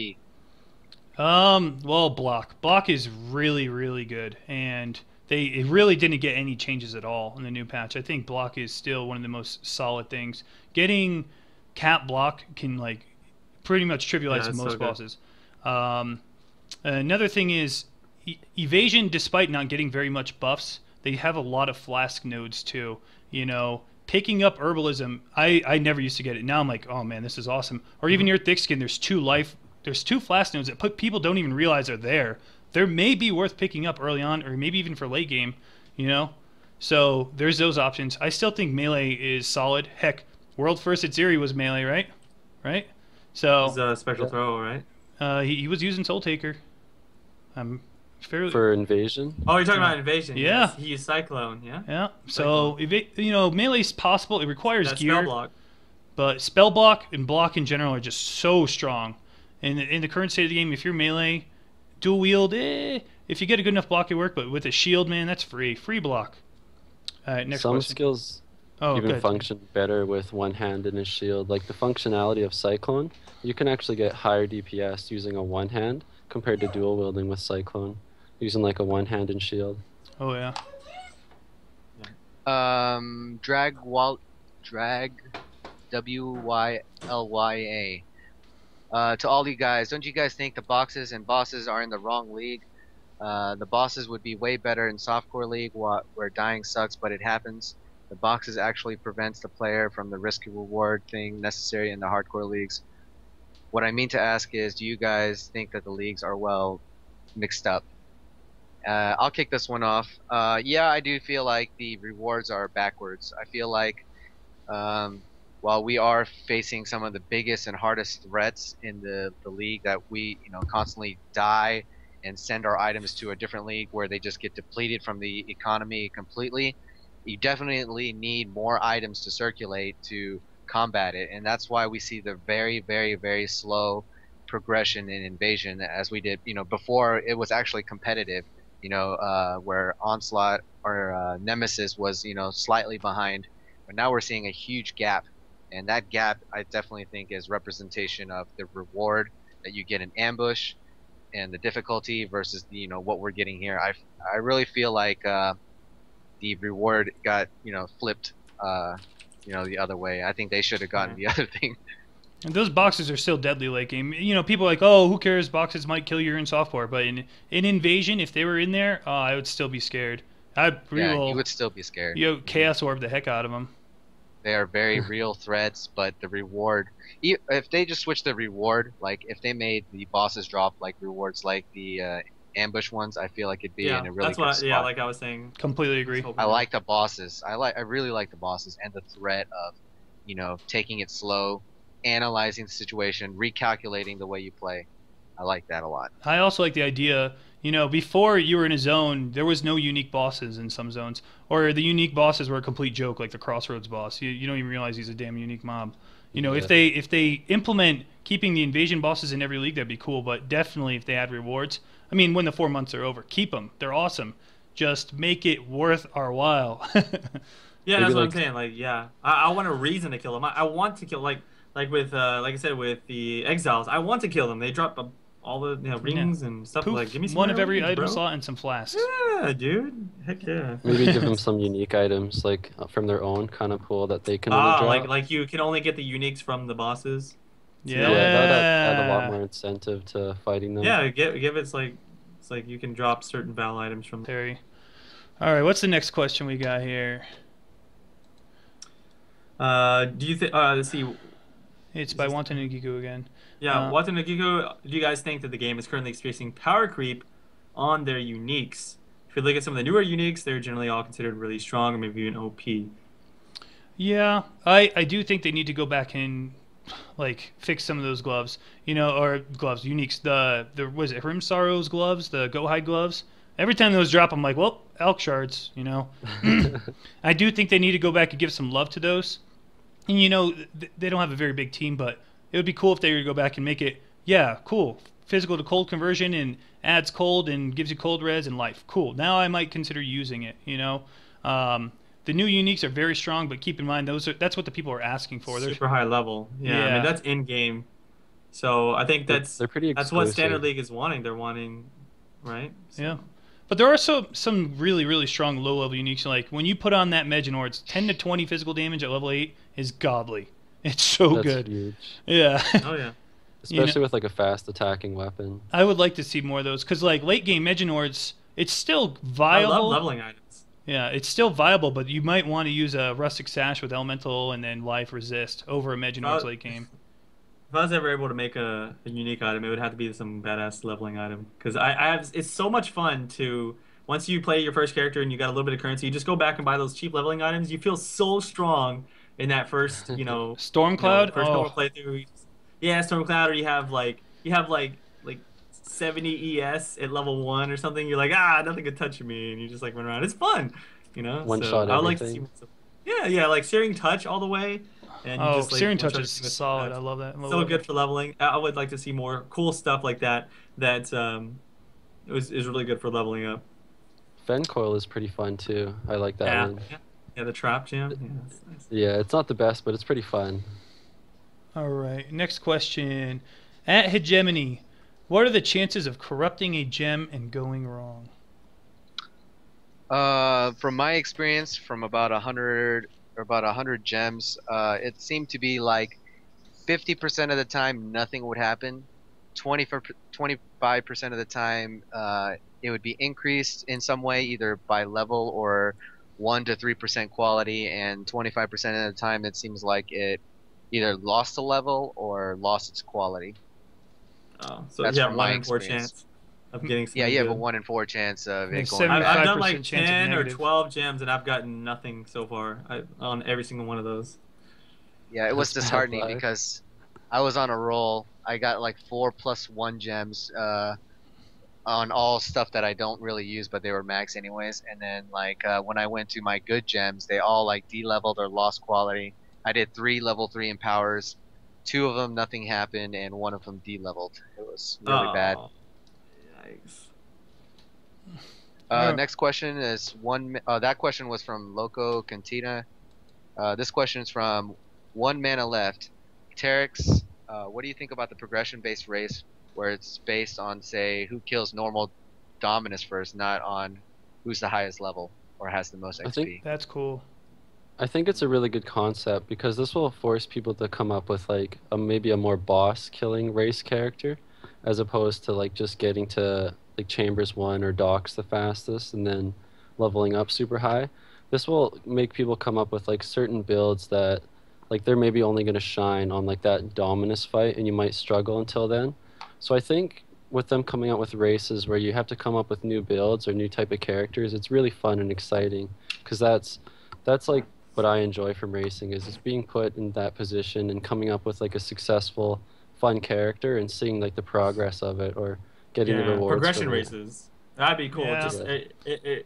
Well, block is really, really good, and it really didn't get any changes at all in the new patch. I think block is still one of the most solid things. Getting cap block can like pretty much trivialize Yeah, it's most so good. bosses. Another thing is evasion, despite not getting very much buffs, they have a lot of flask nodes too. You know, picking up herbalism, I never used to get it. Now I'm like, oh man, this is awesome. Or even your thick skin, there's two flask nodes that people don't even realize are there. There may be worth picking up early on, or maybe even for late game. You know, so there's those options. I still think melee is solid. Heck, world first Atziri was melee, right? Right. So It's a special Yeah. throw, right? he was using Soul Taker. I'm fairly For invasion, Oh, you're talking about invasion. Yeah. Yes. He used cyclone. Yeah. yeah. So you know, melee's possible. It requires That gear, spell block. but spell block and block in general are just so strong. In the current state of the game, if you're melee, dual wield, if you get a good enough block, it work. But with a shield, man, that's free block. All right, next some question. skills Oh, even good. function better with one hand and a shield. Like the functionality of Cyclone, you can actually get higher DPS using a one hand compared to dual wielding with Cyclone, using like a one hand and shield. Oh yeah. Drag WYLYA. To all you guys, don't you guys think the boxes and bosses are in the wrong league? The bosses would be way better in softcore league where dying sucks, but it happens. The boxes actually prevents the player from the risk and reward thing necessary in the hardcore leagues. What I mean to ask is, do you guys think that the leagues are well mixed up? I'll kick this one off. Yeah, I do feel like the rewards are backwards. I feel like while we are facing some of the biggest and hardest threats in the league, that we constantly die and send our items to a different league where they just get depleted from the economy completely, you definitely need more items to circulate to combat it, and that's why we see the very, very, very slow progression in invasion as we did before it was actually competitive, where Onslaught or Nemesis was slightly behind, but now we're seeing a huge gap, and that gap I definitely think is representation of the reward that you get in ambush and the difficulty versus what we're getting here. I really feel like the reward got flipped the other way. I think they should have gotten the other thing. And those boxes are still deadly late game. People are like, oh, who cares? Boxes might kill you in softcore. But in invasion, if they were in there, I would still be scared. I'd Yeah, you would still be scared. Chaos Orb the heck out of them. They are very real threats, but the reward, if they just switch the reward, like if they made the bosses drop like rewards like the ambush ones, I feel like it'd be in a really good spot. Yeah, like I was saying. Completely agree. I like the bosses. I really like the bosses and the threat of, taking it slow, analyzing the situation, recalculating the way you play. I like that a lot. I also like the idea, before you were in a zone, there was no unique bosses in some zones, or the unique bosses were a complete joke, like the Crossroads boss. You don't even realize he's a damn unique mob. If they implement keeping the invasion bosses in every league, that'd be cool. But definitely, if they add rewards, I mean, when the 4 months are over, keep them. They're awesome. Just make it worth our while. Yeah, that's what I'm saying. Like, yeah, I want a reason to kill them. I want to kill like with like I said with the exiles. I want to kill them. They drop all the rings and stuff. Poof, like, give me some one of every rings, item bro. slot and some flasks. Yeah, dude. Heck yeah. Maybe give them some unique items, like from their own kind of pool that they can only drop. like you can only get the uniques from the bosses. Yeah, that would add a lot more incentive to fighting them. Yeah, give it's like you can drop certain Vaal items from. Terry. All right, what's the next question we got here? Do you think? Let's see. It's by Watanabe again. Yeah, Watanabe, do you guys think that the game is currently experiencing power creep on their uniques? If you look at some of the newer uniques, they're generally all considered really strong or maybe even OP. Yeah, I do think they need to go back and like fix some of those gloves, or gloves, uniques. The was it Rimsaro's gloves, the Go Hide gloves. Every time those drop, I'm like, well, elk shards, I do think they need to go back and give some love to those. And they don't have a very big team, but it would be cool if they would go back and make it, yeah, cool, physical to cold conversion and adds cold and gives you cold res and life. Cool. Now I might consider using it. The new uniques are very strong, but keep in mind that's what the people are asking for. Super high level. Yeah, I mean that's in game. So I think they're pretty that's what Standard League is wanting. They're wanting, right? So. Yeah. But there are some really, really strong low-level uniques. Like, when you put on that Meginord's 10 to 20 physical damage at level 8 is godly. It's so That's good. Huge. Yeah. Oh, yeah. Especially with, like, a fast attacking weapon. I would like to see more of those. Because, like, late-game Meginord's, it's still viable. I love leveling items. Yeah, it's still viable, but you might want to use a Rustic Sash with Elemental and then Life Resist over a Meginord's late game. If I was ever able to make a unique item, it would have to be some badass leveling item. Because it's so much fun to, once you play your first character and you got a little bit of currency, you just go back and buy those cheap leveling items. You feel so strong in that first, Stormcloud? First normal playthrough. Yeah, Stormcloud, or you have like 70 ES at level 1 or something. You're like, nothing could touch me, and you just like run around. It's fun, One shot everything. I would like to see yeah, like Searing Touch all the way. And you just, like, Searing Touch is solid. I love that. So good for leveling. I would like to see more cool stuff like that. That is really good for leveling up. Fen Coil is pretty fun too. I like that one. Yeah, the trap gem. Yeah, that's nice. Yeah, it's not the best, but it's pretty fun. All right, next question. At Hegemony, what are the chances of corrupting a gem and going wrong? From my experience, from about 100 gems, it seemed to be like 50% of the time nothing would happen. 25% of the time it would be increased in some way, either by level or 1 to 3% quality, and 25% of the time it seems like it either lost a level or lost its quality. Oh, so you have 1 in 4 chance of getting something. Yeah, you have a good. 1 in 4 chance of it going. I've done like 10 or 12 gems and I've gotten nothing so far on every single one of those. Yeah, it was disheartening because I was on a roll. I got like 4+1 gems on all stuff that I don't really use, but they were max anyways. And then like when I went to my good gems, they all like de-leveled or lost quality. I did 3 level 3 empowers. 2 of them nothing happened, and 1 of them de-leveled. It was really bad. Yikes. Next question is that question was from Loco Cantina. This question is from One Mana Left. Terrex, what do you think about the progression-based race, where it's based on, say, who kills normal Dominus first, not on who's the highest level or has the most XP? I think that's cool. I think it's a really good concept because this will force people to come up with like maybe a more boss killing race character, as opposed to like just getting to like Chambers 1 or Docks the fastest and then leveling up super high. This will make people come up with like certain builds that like they're maybe only going to shine on like that Dominus fight, and you might struggle until then. So I think with them coming out with races where you have to come up with new builds or new type of characters, it's really fun and exciting, because that's like what I enjoy from racing, is just being put in that position and coming up with like a successful, fun character and seeing like the progress of it, or getting the rewards. Progression from it. races. That'd be cool. Yeah. Just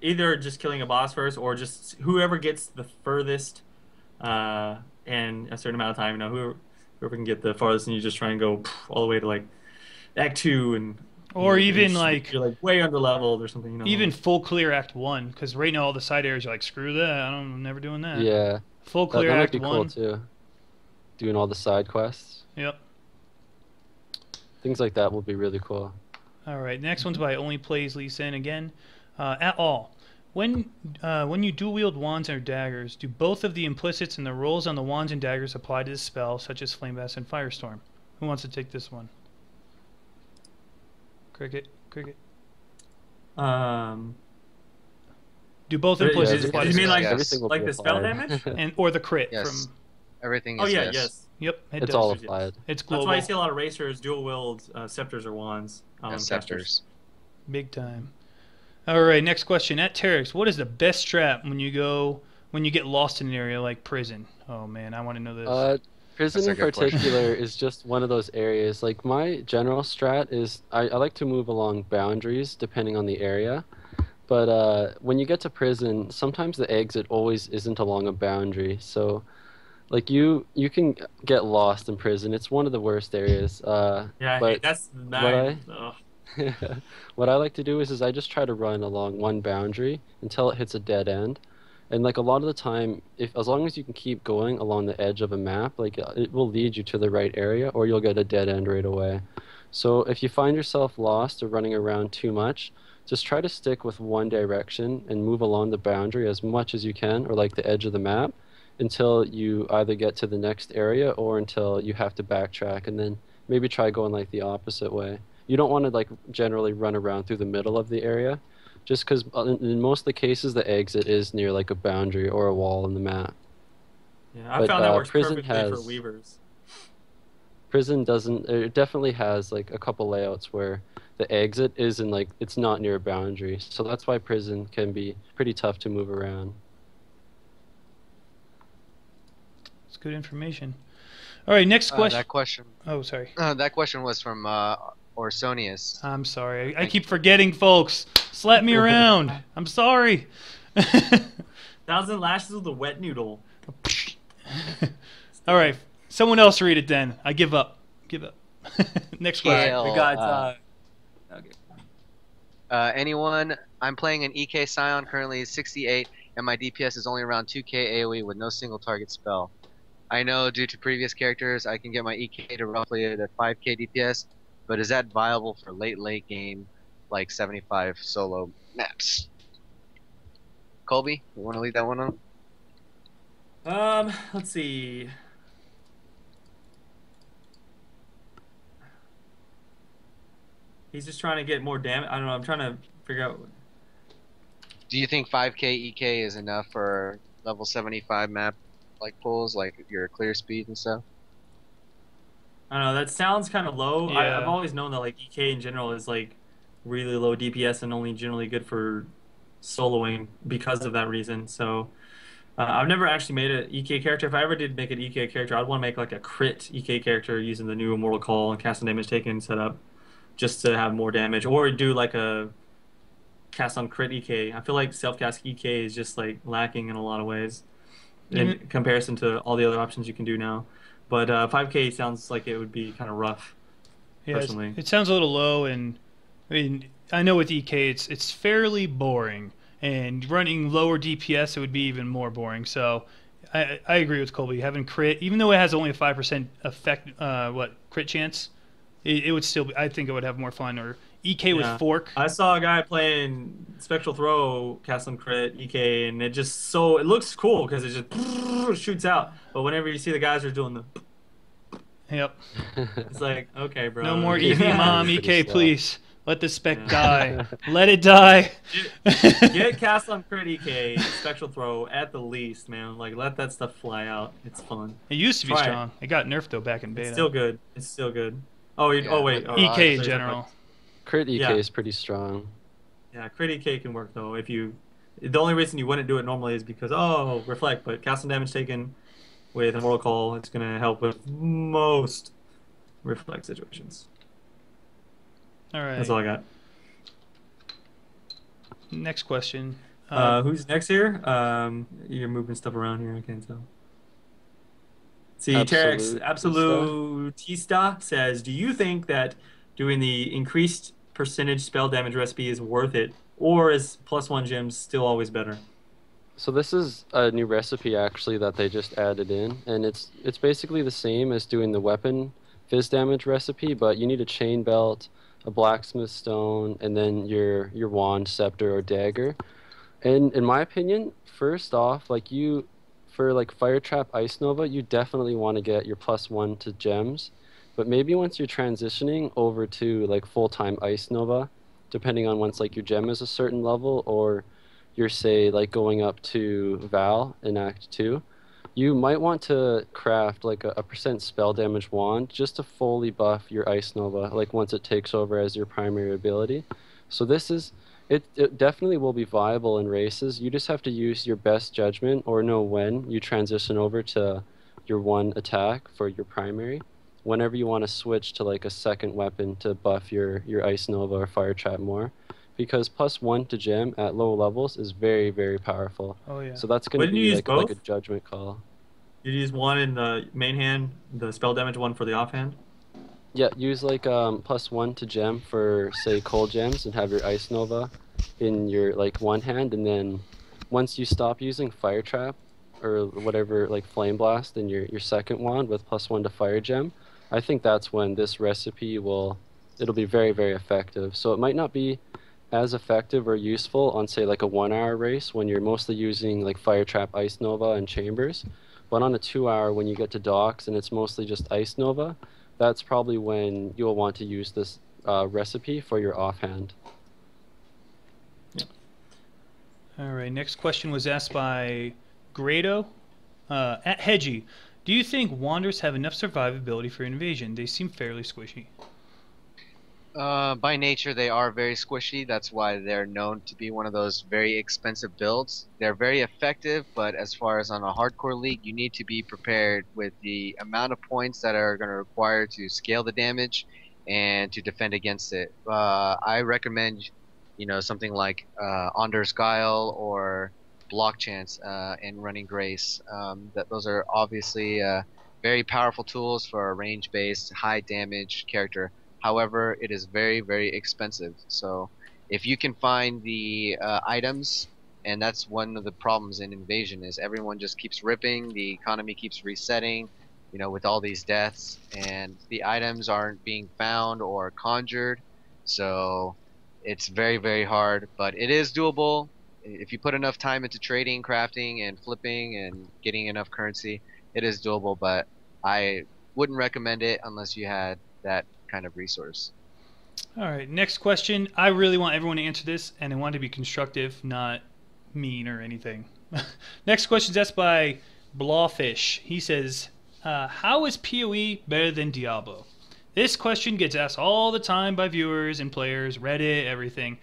either just killing a boss first, or just whoever gets the furthest in a certain amount of time. Whoever can get the farthest, and you just try and go all the way to like Act 2 and. Or even like you're like way under leveled or something, Even full clear Act 1, because right now all the side areas you're like, screw that, I'm never doing that. Yeah. Full clear that might Act be 1. cool too. Doing all the side quests. Yep. Things like that will be really cool. All right, next one's by Only Plays Lisa in again. At all. When you dual wield wands or daggers, do both of the implicits and the rolls on the wands and daggers apply to the spell, such as Flame Blast and Firestorm? Who wants to take this one? Cricket. Do both implicits apply to You the mean spell? like everything will like be the spell applied. damage? Or the crit Yes. from... Everything Oh is yeah, yes. yes. Yep, it It's does. all Yes. applied. It's That's global. why you see a lot of racers dual wield scepters or wands Yeah, on casters. scepters. Big time. All right, next question. At Terrex, what is the best strat when you get lost in an area like prison? Oh man, I want to know this. Prison That's a in good question. particular is just one of those areas. Like my general strat is I like to move along boundaries depending on the area. But when you get to prison, sometimes the exit always isn't along a boundary. So like you can get lost in prison. It's one of the worst areas. Yeah, hey, But that's what I ugh. what I like to do is I just try to run along one boundary until it hits a dead end. And like a lot of the time, if as long as you can keep going along the edge of a map, like it will lead you to the right area, or you'll get a dead end right away. So if you find yourself lost or running around too much, just try to stick with one direction and move along the boundary as much as you can, or like the edge of the map, until you either get to the next area or until you have to backtrack, and then maybe try going like the opposite way. You don't want to like generally run around through the middle of the area, just because in most of the cases the exit is near like a boundary or a wall in the map. Yeah, I But found that works prison perfectly for has weavers. prison doesn't. It definitely has like a couple layouts where the exit is in like it's not near a boundary, so that's why prison can be pretty tough to move around. It's good information. All right, next question. That question. Oh, sorry. That question was from Orsonius. I'm sorry. I Thank keep forgetting, folks. Slap me around. I'm sorry. 1,000 lashes with a wet noodle. All right. Someone else read it then. I give up. Give up. Next question. Kale, We got okay. anyone? I'm playing an EK Scion, currently 68, and my DPS is only around 2k AoE with no single target spell. I know due to previous characters I can get my EK to roughly at 5k DPS, but is that viable for late game, like 75 solo maps? Colby, you want to lead that one on? Let's see. He's just trying to get more damage. I don't know. I'm trying to figure out. Do you think 5k EK is enough for level 75 map like pulls, like your clear speed and stuff? I don't know. That sounds kind of low. Yeah. I've always known that like EK in general is like really low DPS and only generally good for soloing because of that reason. So I've never actually made an EK character. If I ever did make an EK character, I'd want to make like a crit EK character using the new Immortal Call and cast on damage taken setup, just to have more damage, or do like a cast on crit EK. I feel like self cast EK is just like lacking in a lot of ways in comparison to all the other options you can do now. But 5k sounds like it would be kind of rough. Yeah, Personally. it sounds a little low, and I mean, I know with EK it's fairly boring, and running lower DPS it would be even more boring. So I agree with Colby. Having crit, even though it has only a 5% effect, crit chance, it would still be, I think it would have more fun. Or EK with Yeah. fork. I saw a guy playing Spectral Throw, cast on crit EK, and it looks cool because it just shoots out. But whenever you see the guys are doing the, Yep. it's like, okay, bro. No more Yeah. EV mom, Pretty EK, slow. please. Let the spec Yeah. die. Let it die. Get cast on crit EK, Spectral Throw at the least, man. Like, let that stuff fly out. It's fun. It used to be Try it. strong. It got nerfed though back in beta. It's still good. It's still good. Oh, Yeah, oh wait. but Oh, EK in sorry, general. Crit EK Yeah. is pretty strong. Yeah, crit EK can work though. The only reason you wouldn't do it normally is because reflect, but cast on damage taken with Immortal Call, it's gonna help with most reflect situations. All right. That's all I got. Next question. Who's next here? You're moving stuff around here. I can't tell. See, Terrex Absolutista says, "Do you think that doing the increased percentage spell damage recipe is worth it, or is +1 gems still always better?" So this is a new recipe actually that they just added in, and it's basically the same as doing the weapon fizz damage recipe, but you need a chain belt, a blacksmith stone, and then your wand, scepter, or dagger. And in my opinion, first off, for like Fire Trap Ice Nova, you definitely want to get your +1 to gems, but maybe once you're transitioning over to like full-time Ice Nova, depending on once like your gem is a certain level, or you're say like going up to Vaal in Act 2, You might want to craft like a percent spell damage wand just to fully buff your Ice Nova, like once it takes over as your primary ability. So this is, it definitely will be viable in races. You just have to use your best judgment or know when you transition over to your one attack for your primary. Whenever you want to switch to like a second weapon to buff your Ice Nova or Fire Trap more. Because +1 to gem at low levels is very, very powerful. Oh yeah. So that's going to Wouldn't you be use like a both? judgment call. You'd use one in the main hand, the spell damage one for the offhand. Yeah, use like +1 to gem for say cold gems and have your Ice Nova in your like one hand, and then once you stop using Fire Trap or whatever like Flame Blast in your second wand with +1 to Fire Gem, I think that's when this recipe it'll be very, very effective. So it might not be as effective or useful on say like a 1 hour race when you're mostly using like Fire Trap, Ice Nova, and Chambers, but on a 2 hour when you get to docks and it's mostly just Ice Nova, that's probably when you'll want to use this recipe for your offhand. All right. Next question was asked by Grado at Hedgie. Do you think Wanderers have enough survivability for invasion? They seem fairly squishy. By nature, they are very squishy. That's why they're known to be one of those very expensive builds. They're very effective, but as far as on a hardcore league, you need to be prepared with the amount of points that are going to require to scale the damage and to defend against it. I recommend, something like Anders Guile or Block Chance and Running Grace. Those are obviously very powerful tools for a range-based, high damage character. However, it is very, very expensive. So if you can find the items, and that's one of the problems in Invasion, is everyone just keeps ripping, the economy keeps resetting, with all these deaths, and the items aren't being found or conjured. So it's very, very hard, but it is doable. If you put enough time into trading, crafting, and flipping, and getting enough currency, it is doable, but I wouldn't recommend it unless you had that kind of resource. All right. Next question. I really want everyone to answer this, and I want it to be constructive, not mean or anything. Next question is asked by Blawfish. He says, how is PoE better than Diablo? This question gets asked all the time by viewers and players, Reddit, everything.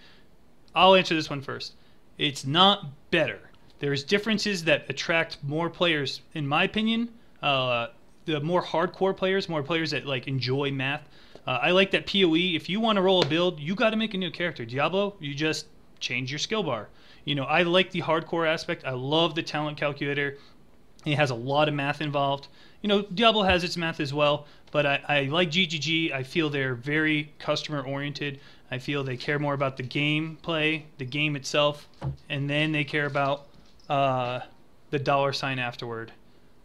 I'll answer this one first. It's not better. There's differences that attract more players, in my opinion. The more hardcore players, more players that like enjoy math. I like that PoE, if you want to roll a build, you got to make a new character. Diablo, you just change your skill bar. I like the hardcore aspect. I love the talent calculator. It has a lot of math involved. Diablo has its math as well, but I like GGG. I feel they're very customer oriented. I feel they care more about the gameplay, the game itself, and then they care about the $sign afterward.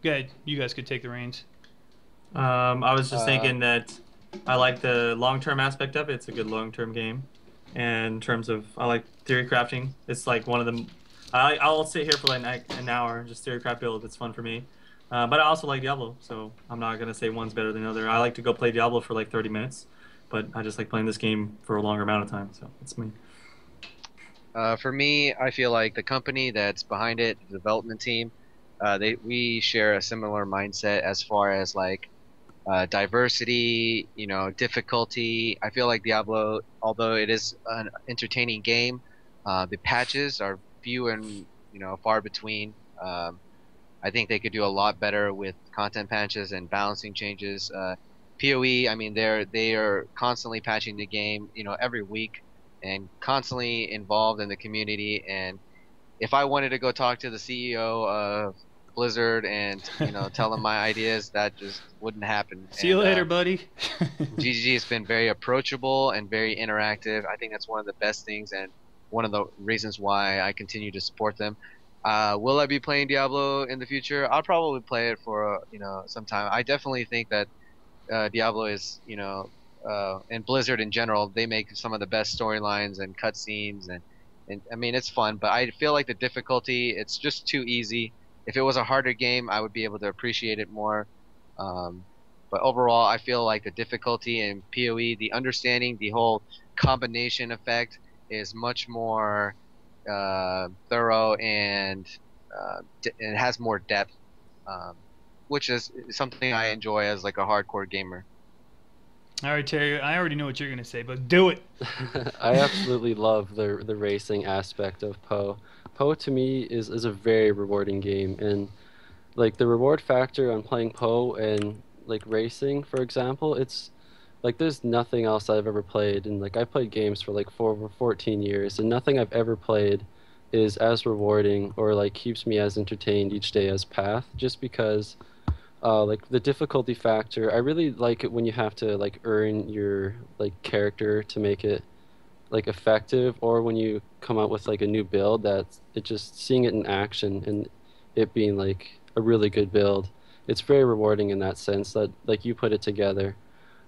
Good. You guys could take the reins. I was just thinking that I like the long-term aspect of it. It's a good long-term game. And in terms of, I like theory crafting. It's like one of the, I'll sit here for like an hour and just theory craft build. It's fun for me. But I also like Diablo, so I'm not going to say one's better than the other. I like to go play Diablo for like 30 minutes, but I just like playing this game for a longer amount of time, so that's me. For me, I feel like the company that's behind it, the development team, we share a similar mindset as far as like diversity, difficulty. I feel like Diablo, although it is an entertaining game, the patches are few and far between. I think they could do a lot better with content patches and balancing changes. PoE, I mean, they are constantly patching the game, every week, and constantly involved in the community. And if I wanted to go talk to the CEO of Blizzard and tell them my ideas, that just wouldn't happen. See you later, buddy. GGG has been very approachable and very interactive. I think that's one of the best things and one of the reasons why I continue to support them. Will I be playing Diablo in the future? I'll probably play it for some time. I definitely think that Diablo is and Blizzard in general, they make some of the best storylines and cutscenes, and I mean, it's fun, but I feel like the difficulty, it's just too easy. If it was a harder game, I would be able to appreciate it more. But overall, I feel like the difficulty in PoE, the understanding, the whole combination effect is much more thorough, and it has more depth. which is something I enjoy as like a hardcore gamer. All right, Terry. I already know what you're gonna say, but do it. I absolutely love the racing aspect of Poe. Poe to me is a very rewarding game, and like the reward factor on playing Poe and like racing, for example, it's like there's nothing else I've ever played, and like I played games for like for over 14 years, and nothing I've ever played is as rewarding or like keeps me as entertained each day as Path, just because like the difficulty factor, I really like it when you have to like earn your like character to make it like effective, or when you come out with like a new build that it just seeing it in action and it being like a really good build. It's very rewarding in that sense that like you put it together.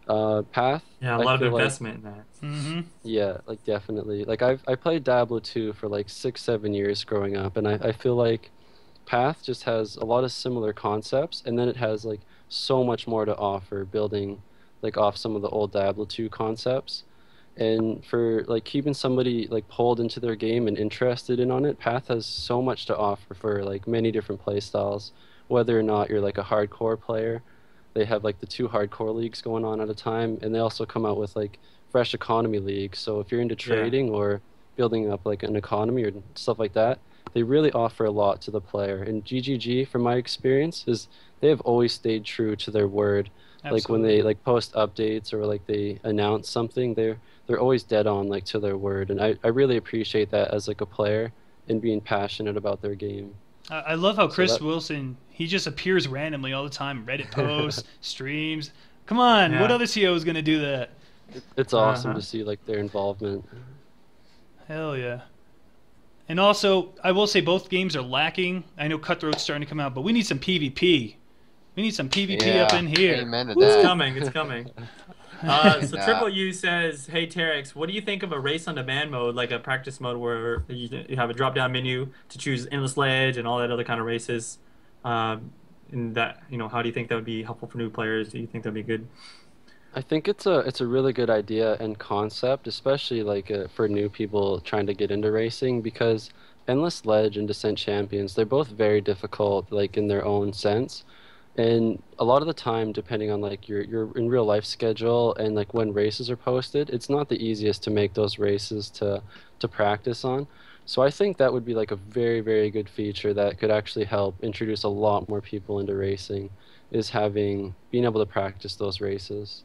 Path, Yeah, a I lot of feel like investment in that. Mm-hmm. yeah, like definitely. Like I played Diablo 2 for like 6, 7 years growing up, and I feel like Path just has a lot of similar concepts, and then it has like so much more to offer, building like off some of the old Diablo 2 concepts. And for like keeping somebody like pulled into their game and interested in on it, Path has so much to offer for like many different play styles. Whether or not you're like a hardcore player, they have like the 2 hardcore leagues going on at a time, and they also come out with like fresh economy leagues. So if you're into Yeah. trading or building up like an economy or stuff like that, they really offer a lot to the player. And GGG, from my experience, is they have always stayed true to their word. Like when Absolutely. they like post updates or like they announce something, they're always dead on like to their word. And I really appreciate that as like a player and being passionate about their game. I love how So Chris that Wilson, he just appears randomly all the time. Reddit posts, streams. Come on, what Yeah. other CEO is gonna do that? it's awesome Uh-huh. to see like their involvement. Hell yeah. And also, I will say both games are lacking. I know Cutthroat's starting to come out, but we need some PvP. We need some PvP up Yeah, in here. amen to It's that. Woo! coming. It's coming. So Nah, Triple U says, "Hey Terex, what do you think of a race on demand mode, like a practice mode where you have a drop down menu to choose endless ledge and all that other kind of races? And that, how do you think that would be helpful for new players? Do you think that'd be good?" I think it's a really good idea and concept, especially like for new people trying to get into racing, because Endless Ledge and Descent Champions, they're both very difficult, like in their own sense. And a lot of the time, depending on like your in real life schedule and like when races are posted, it's not the easiest to make those races to practice on. So I think that would be like a very, very good feature that could actually help introduce a lot more people into racing, is having being able to practice those races.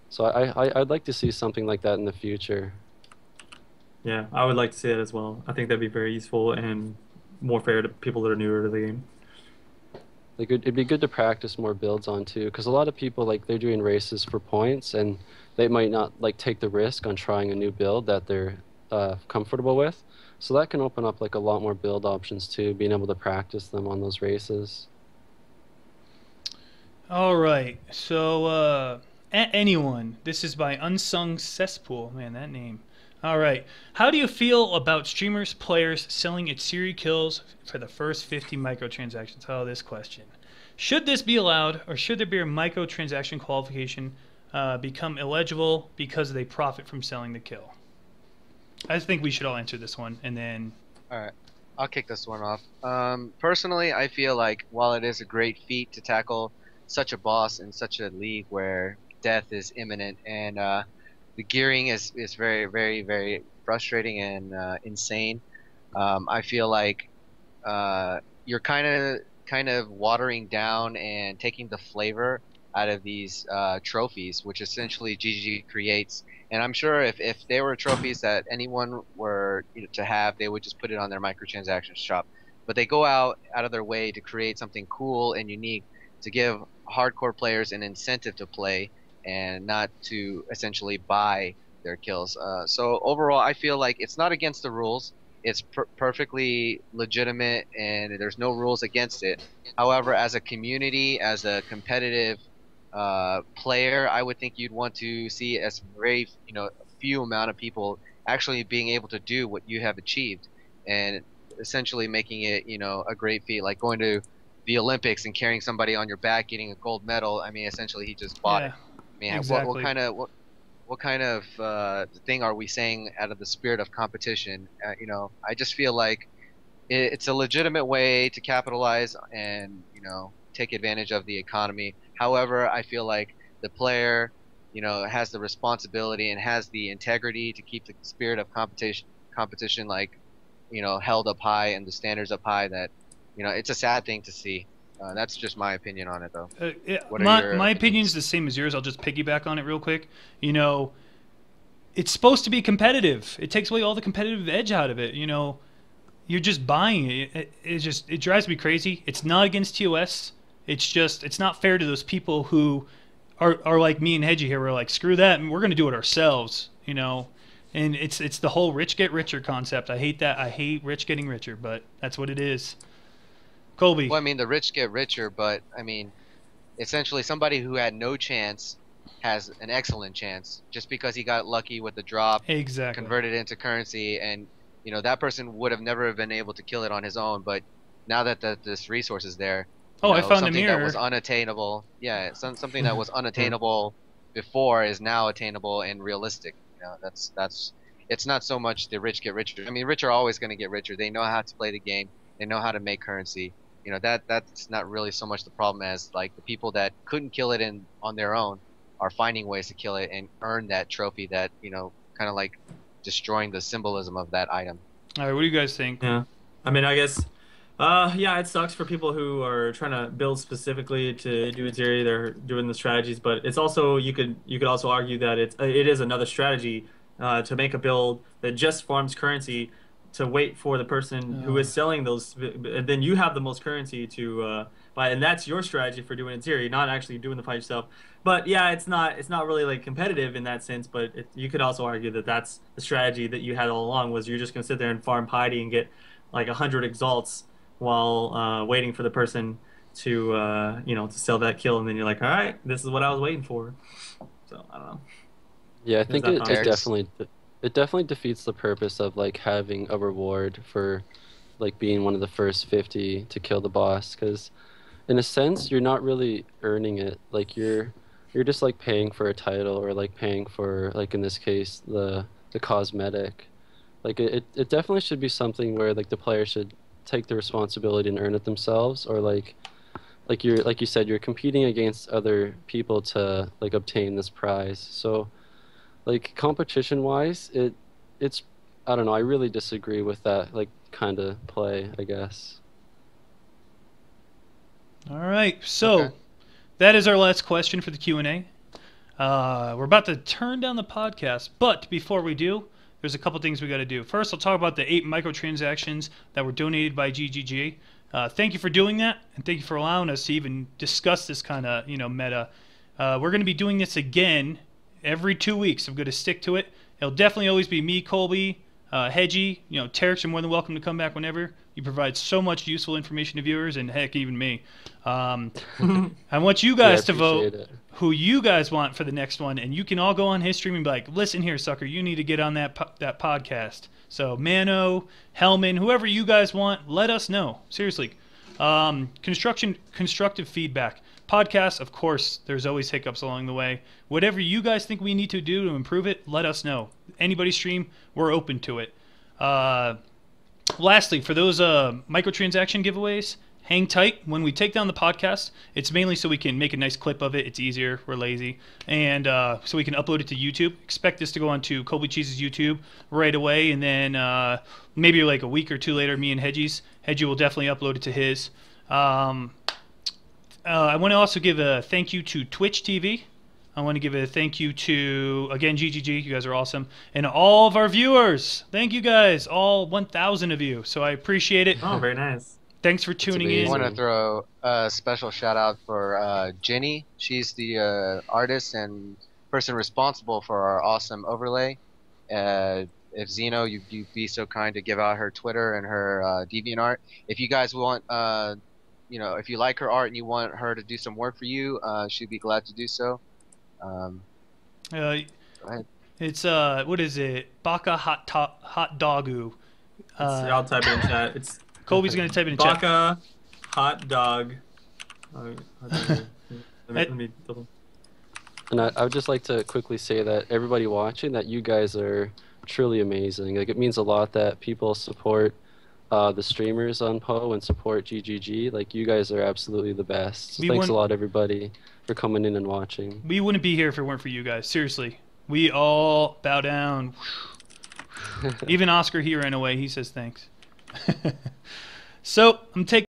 So I'd like to see something like that in the future. Yeah, I would like to see that as well. I think that'd be very useful and more fair to people that are newer to the game. Like it'd be good to practice more builds on too, because a lot of people like they're doing races for points, and they might not like take the risk on trying a new build that they're comfortable with. So that can open up like a lot more build options too, being able to practice them on those races. All right. So, anyone. This is by Unsung Cesspool. Man, that name. All right. How do you feel about streamers, players selling Atziri kills for the first 50 microtransactions? Oh, this question. Should this be allowed, or should there be a microtransaction qualification become illegible because they profit from selling the kill? I think we should all answer this one, and then. all right, I'll kick this one off. Personally, I feel like while it is a great feat to tackle such a boss in such a league where death is imminent and the gearing is very, very, very frustrating and insane, I feel like you're kind of watering down and taking the flavor out of these trophies, which essentially GG creates. And I'm sure if they were trophies that anyone were to have, they would just put it on their microtransaction shop. But they go out of their way to create something cool and unique to give hardcore players an incentive to play and not to essentially buy their kills. So overall, I feel like it's not against the rules. It's perfectly legitimate, and there's no rules against it. However, as a community, as a competitive player, I would think you'd want to see as very few amount of people actually being able to do what you have achieved, and essentially making it a great feat, like going to the Olympics and carrying somebody on your back, getting a gold medal. I mean, essentially he just bought it. Yeah, I mean, exactly. what kind of thing are we saying out of the spirit of competition? I just feel like it's a legitimate way to capitalize and take advantage of the economy. However, I feel like the player has the responsibility and has the integrity to keep the spirit of competition like held up high and the standards up high. That it's a sad thing to see. That's just my opinion on it, though. What are your My opinion is opinions? the same as yours. I'll just piggyback on it real quick. It's supposed to be competitive. It takes away all the competitive edge out of it. You're just buying it. It drives me crazy. It's not against TOS. It's not fair to those people who are like me and Hedgie here. We're like, screw that, and we're gonna do it ourselves. And it's the whole rich get richer concept. I hate that. I hate rich getting richer, but that's what it is. Colby. Well, I mean, the rich get richer, but I mean, essentially, somebody who had no chance has an excellent chance just because he got lucky with the drop, Exactly. converted into currency, and that person would have never been able to kill it on his own. But now that this resource is there, I found a something that mirror. was unattainable. Yeah, something that was unattainable before is now attainable and realistic. That's it's not so much the rich get richer. I mean, rich are always going to get richer. They know how to play the game. They know how to make currency. That's not really so much the problem as like the people that couldn't kill it on their own are finding ways to kill it and earn that trophy that kind of like destroying the symbolism of that item. All right, what do you guys think? Yeah. I mean, I guess, yeah, it sucks for people who are trying to build specifically to do Atziri. They're doing the strategies, but it's also you could also argue that it is another strategy to make a build that just farms currency to wait for the person who is selling those, and then you have the most currency to buy, and that's your strategy for doing Atziri, not actually doing the fight yourself. But yeah, it's not really like competitive in that sense. But you could also argue that that's the strategy that you had all along, was you're just gonna sit there and farm piety and get like 100 exalts while waiting for the person to to sell that kill, and then you're like, all right, this is what I was waiting for. So I don't know. Yeah, I think it Terrex? definitely defeats the purpose of like having a reward for like being one of the first 50 to kill the boss, because in a sense you're not really earning it. Like you're just like paying for a title, or like paying for, like in this case, the cosmetic. Like it definitely should be something where like the player should take the responsibility and earn it themselves, or like you said, you're competing against other people to like obtain this prize. So like competition wise, it's I don't know, I really disagree with that like kind of play, I guess. All right, so that is our last question for the Q&A. We're about to turn down the podcast, but before we do, there's a couple things we got to do. First, I'll talk about the 8 microtransactions that were donated by GGG. Thank you for doing that, and thank you for allowing us to even discuss this kind of meta. We're going to be doing this again every 2 weeks. I'm going to stick to it. It'll definitely always be me, Colby, Hedgie. Terrex, you're more than welcome to come back whenever. You provide so much useful information to viewers, and heck, even me. I want you guys to vote who you guys want for the next one, and you can all go on his stream and be like, listen here, sucker, you need to get on that podcast. So Mano, Hellman, whoever you guys want, let us know. Seriously. Constructive feedback. Podcasts, of course, there's always hiccups along the way. Whatever you guys think we need to do to improve it, let us know. Anybody's stream, we're open to it. Lastly, for those microtransaction giveaways, hang tight. When we take down the podcast, it's mainly so we can make a nice clip of it. It's easier. We're lazy. And so we can upload it to YouTube. Expect this to go onto ColbyCheeze's YouTube right away. And then maybe like a week or two later, me and Hedgie will definitely upload it to his. I want to also give a thank you to Twitch TV. I want to give a thank you to, again, GGG. You guys are awesome. And all of our viewers. Thank you guys. All 1,000 of you. So I appreciate it. Oh, very nice. Thanks for tuning in. I want to throw a special shout out for Jenny. She's the artist and person responsible for our awesome overlay. If Zeno, you'd be so kind to give out her Twitter and her DeviantArt. If you guys want, if you like her art and you want her to do some work for you, she'd be glad to do so. It's what is it? Baka hot dogu. I'll type it in chat. It's Colby's gonna type it in chat. Baka hot dog. Let me double. And I would just like to quickly say that everybody watching, that you guys are truly amazing. Like, it means a lot that people support the streamers on Poe and support GGG. Like, you guys are absolutely the best. We Thanks a wouldn't- lot, everybody, for coming in and watching. We wouldn't be here if it weren't for you guys. Seriously. We all bow down. Even Oscar here ran away. He says thanks. So, I'm taking